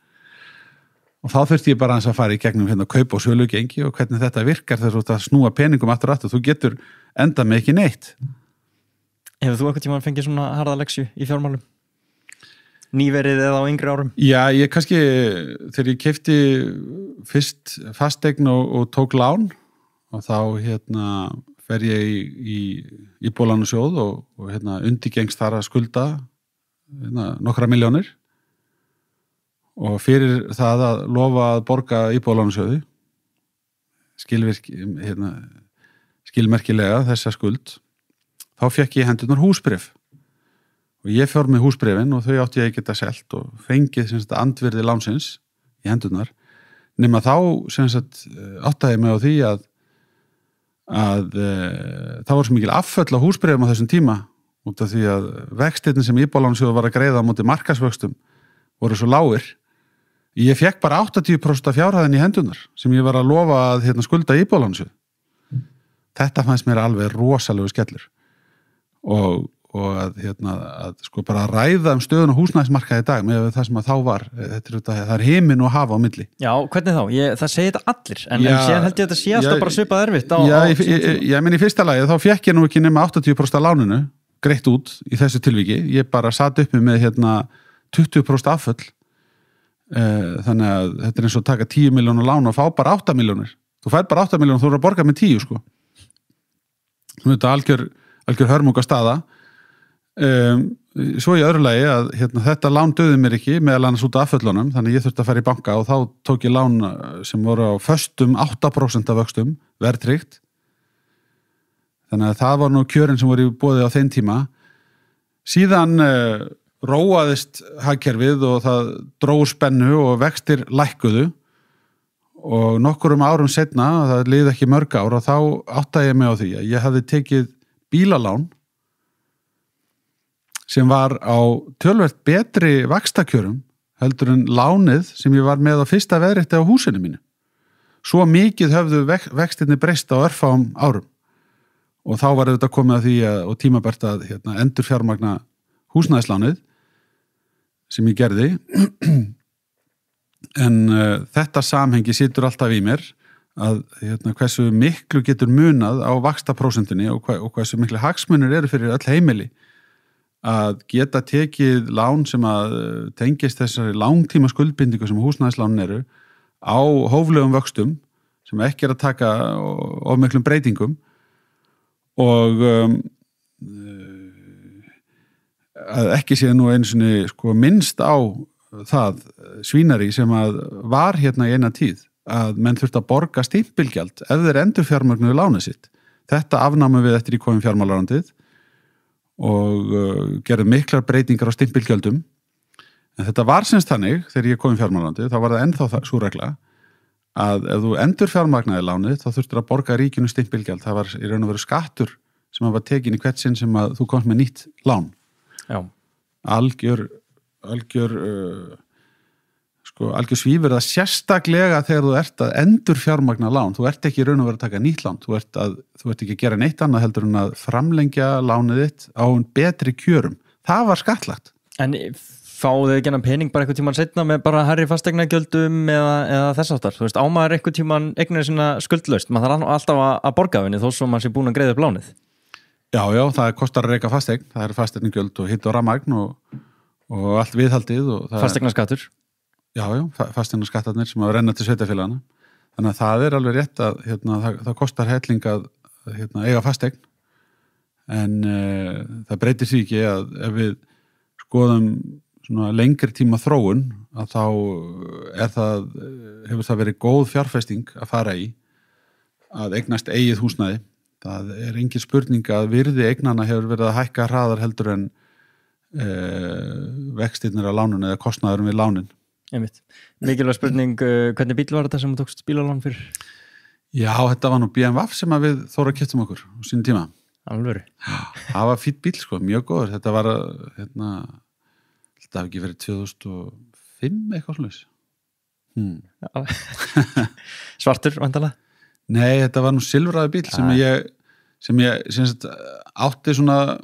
og þá þurfti ég bara að fara í gegnum kaup- og sölugengi og hvernig þetta virkar þegar þú ert að snúa peningum aftur og aftur, þú getur enda með ekki neitt. Hefur þú eitthvað tímann fengið svona harða leksju í fjármálum? Nýverið eða á yngri árum? Já, ég kannski, þegar ég keypti fyrst fasteign og tók lán og þá fer ég í Íbúðalánasjóð og undirgengst þar að skulda nokkra milljónir og fyrir það að lofa að borga Íbúðalánasjóði skilmerkilega þessa skuld, þá fekk ég hendurnar húsbréf og ég fór með húsbréfin og þau átti ég að geta selt og fengið andvirði lánsins í hendurnar nema þá áttaði ég mig á því að það var svo mikil afföll á húsbréfum á þessum tíma út af því að vextirnir sem Íbúðalánasjóður var að greiða á móti markaðsvöxtum voru svo lágir. Ég fekk bara 80% af fjárhæðin í hendunar sem ég var að lofa að skulda íbúðalánsjóð. Þetta fannst mér alveg rosalegu skellur og að sko bara ræða stöðun og húsnæðismarkaði í dag með það sem að þá var. Það er himin og hafa á milli. Já, hvernig þá? Það segir þetta allir, en síðan held ég að þetta sé alltaf bara svipað erfitt. Ég meni í fyrsta lagi, þá fekk ég nú ekki nema 80% af láninu greitt út í þessu tilviki. Ég bara satt uppi með 20% afföll. Þannig að þetta er eins og taka 10 milljónur lán og fá bara 8 milljónir. Þú fær bara 8 milljónir, þú eru að borga með 10, sko. Þetta algjör hörmunga staða. Svo í öðru lagi að þetta lán döði mér ekki meðal annars út af afföllunum, þannig ég þurfti að fara í banka og þá tók ég lán sem voru á föstum 8% af vöxtum, verðtryggt. Þannig að það var nú kjörin sem voru í boði á þeim tíma. Síðan róaðist hagkerfið og það dróu spennu og vextir lækkuðu og nokkurum árum seinna, það liði ekki mörg ár og þá áttaði ég mig á því að ég hafði tekið bílalán sem var á töluvert betri vaxtakjörum heldur en lánið sem ég var með á fyrsta veðrétti á húsinu mínu. Svo mikið höfðu vextirni breyst á örfáum árum og þá var þetta komið að því og tímabært að endurfjármagna húsnæðislánið sem ég gerði en þetta samhengi situr alltaf í mér að hversu miklu getur munað á vaxtaprósentunni og hversu miklu hagsmunir eru fyrir öll heimili að geta tekið lán sem að tengist þessari langtíma skuldbindingu sem húsnæðislánin eru á hóflegum vöxtum sem ekki að taka of miklum breytingum og að ekki sé nú einu sinni sko minnst á það svínari sem að var í eina tíð að menn þurft að borga stimpilgjald ef þeir endurfjármögnuðu lánið sitt. Þetta afnámum við eftir í komum fjármálarándið og gerði miklar breytingar á stimpilgjöldum. En þetta var semst þannig, þegar ég kom í fjármálarándið, þá var það ennþá sú regla að ef þú endurfjármagnaði lánið, þá þurftur að borga ríkinu stimpilgjald. Það var í raun og veru skattur sem var tekin í hvert sinn sem að þú komst með nýtt lán. Já. Algjör svífur það sérstaklega þegar þú ert að endurfjármagna lán. Þú ert ekki í raun og veru að taka nýtt lán. Þú ert ekki að gera neitt annað heldur en að framlengja lánið þitt á betri kjörum. Það var skattlagt. En fáðu þið ekki enn pening bara einhvern tímann seinna með bara hærri fasteignagjöldum eða þess áttar? Þú veist, á maður einhvern tímann eignir sinna skuldlaust. Maður þarf alltaf að borga af henni þó svo maður sé búin að greiða upp lánið. Já, það kostar að reka fasteign. Það er fasteignagjöld og hitt og rafmagn og allt viðhaldið. Fasteignaskattur. Já, fasteignaskattarnir sem að renna til sveitarfélagana. Þannig að það er alveg rétt að það kostar helling að eiga fasteign. En það breytir því ekki að ef við skoðum svona lengri tíma þróun að þá hefur það verið góð fjárfesting að fara í að eignast eigið húsnæði. Það er engin spurning að virði eignana hefur verið að hækka hraðar heldur en vextirnir á lánun eða kostnaðurum við lánin. Einmitt. Mikilvæg spurning, hvernig bíl var þetta sem þú tókst bílalán fyrir? Já, þetta var nú BMW sem að við Þóra keyptum okkur á sínum tíma. Alvöru? Já, það var fínn bíl sko, mjög góður. Þetta var, þetta hafi ekki verið 2005 eitthvað slags. Svartur, vandalega? Nei, þetta var nú silfraði bíl sem ég átti svona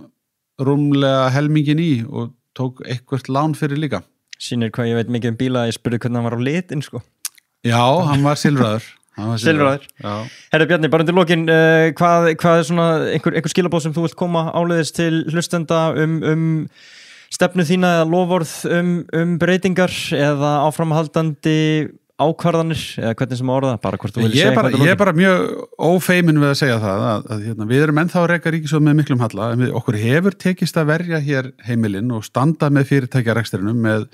rúmlega helmingin í og tók eitthvað lán fyrir líka. Sýnir hvað ég veit mikið um bíla, ég spurði hvernig hann var á litin, sko. Já, hann var silfraður. Silfraður. Herra Bjarni, bara undir lokin, hvað er svona einhver skilabóð sem þú vilt koma áleiðis til hlustenda stefnu þína eða loforð breytingar eða áframhaldandi ákvarðanir eða hvernig sem orða, bara hvort þú vilja segja eitthvað. Ég er bara mjög ófeimin við að segja það að við erum ennþá að reka ríkissjóð með miklum halla, en okkur hefur tekist að verja hér heimilinn og standa með fyrirtækjarekstrinum með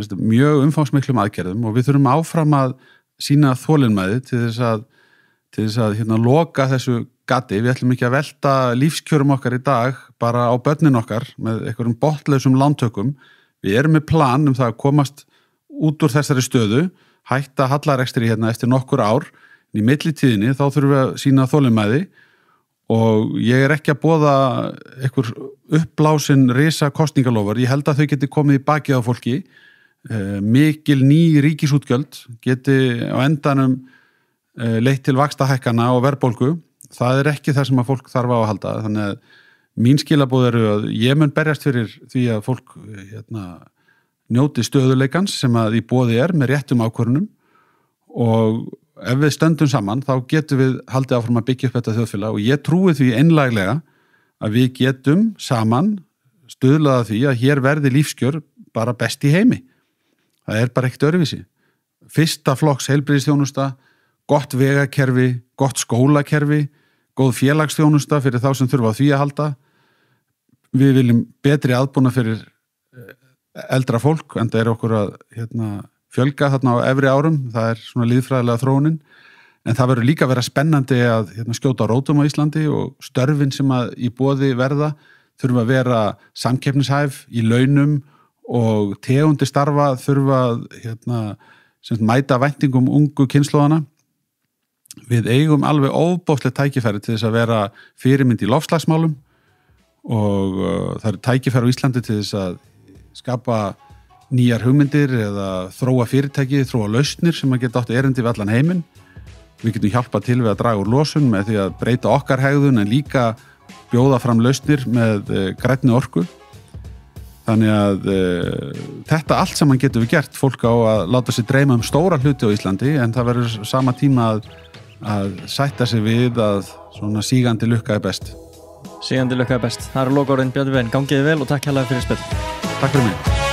mjög umfangsmiklum aðgerðum og við þurfum áfram að sýna þolinmæði til þess að loka þessu gati. Við ætlum ekki að velta lífskjörum okkar í dag bara á börnin okkar með einhverjum botnlausum lántökum. Við erum með plan það að komast út úr þessari stöðu, hætta hallarekstri eftir nokkur ár. Í millitíðinni þá þurfum við að sýna þolinmæði og ég er ekki að boða einhver uppblásin risa kosningalofar. Ég held að þau geti komið í bakið á fólki mikil ný ríkisútgjöld geti á endanum leitt til vaxtahækkana og verðbólgu, það ekki það sem að fólk þarf á að halda, þannig að mín skilaboð eru að ég mun berjast fyrir því að fólk njóti stöðuleikans sem að í boði með réttum ákvörðunum og ef við stöndum saman þá getum við haldið áfram að byggja upp þetta þjóðfélag og ég trúi því einlæglega að við getum saman stuðlað að því að hér verði lífskjör bara best í heimi. Það bara ekkert öðruvísi. Fyrsta flokks heilbrigðisþjónusta, gott vegakerfi, gott skólakerfi, góð félagsþjónusta fyrir þá sem þurfa á því að halda. Við viljum betri aðbúna fyrir eldra fólk, en það okkur að fjölga þarna á efri árum, það svona lýðfræðilega þróunin, en það verður líka vera spennandi að skjóta á rótum á Íslandi og störfin sem að í boði verða þurfa að vera samkeppnishæf í launum og tegundi starfa þurfa að mæta væntingum ungu kynslóðana. Við eigum alveg ofboðslegt tækifæri til þess að vera fyrirmynd í loftslagsmálum og það eru tækifæri á Íslandi til þess að skapa nýjar hugmyndir eða þróa fyrirtæki, þróa lausnir sem að geta átt erindi við allan heiminn. Við getum hjálpað til við að draga úr losun með því að breyta okkar hegðun en líka bjóða fram lausnir með grænni orku. Þannig að þetta allt saman getum við gert. Fólk á að láta sig dreyma stóra hluti á Íslandi en það verður sama tíma að sætta sig við að svona sígandi lukka best. Sígandi lukka best. Það eru lokaorðin Bjarni Ben. Gangiði vel og takk hérlega fyrir spil. Takk fyrir mig.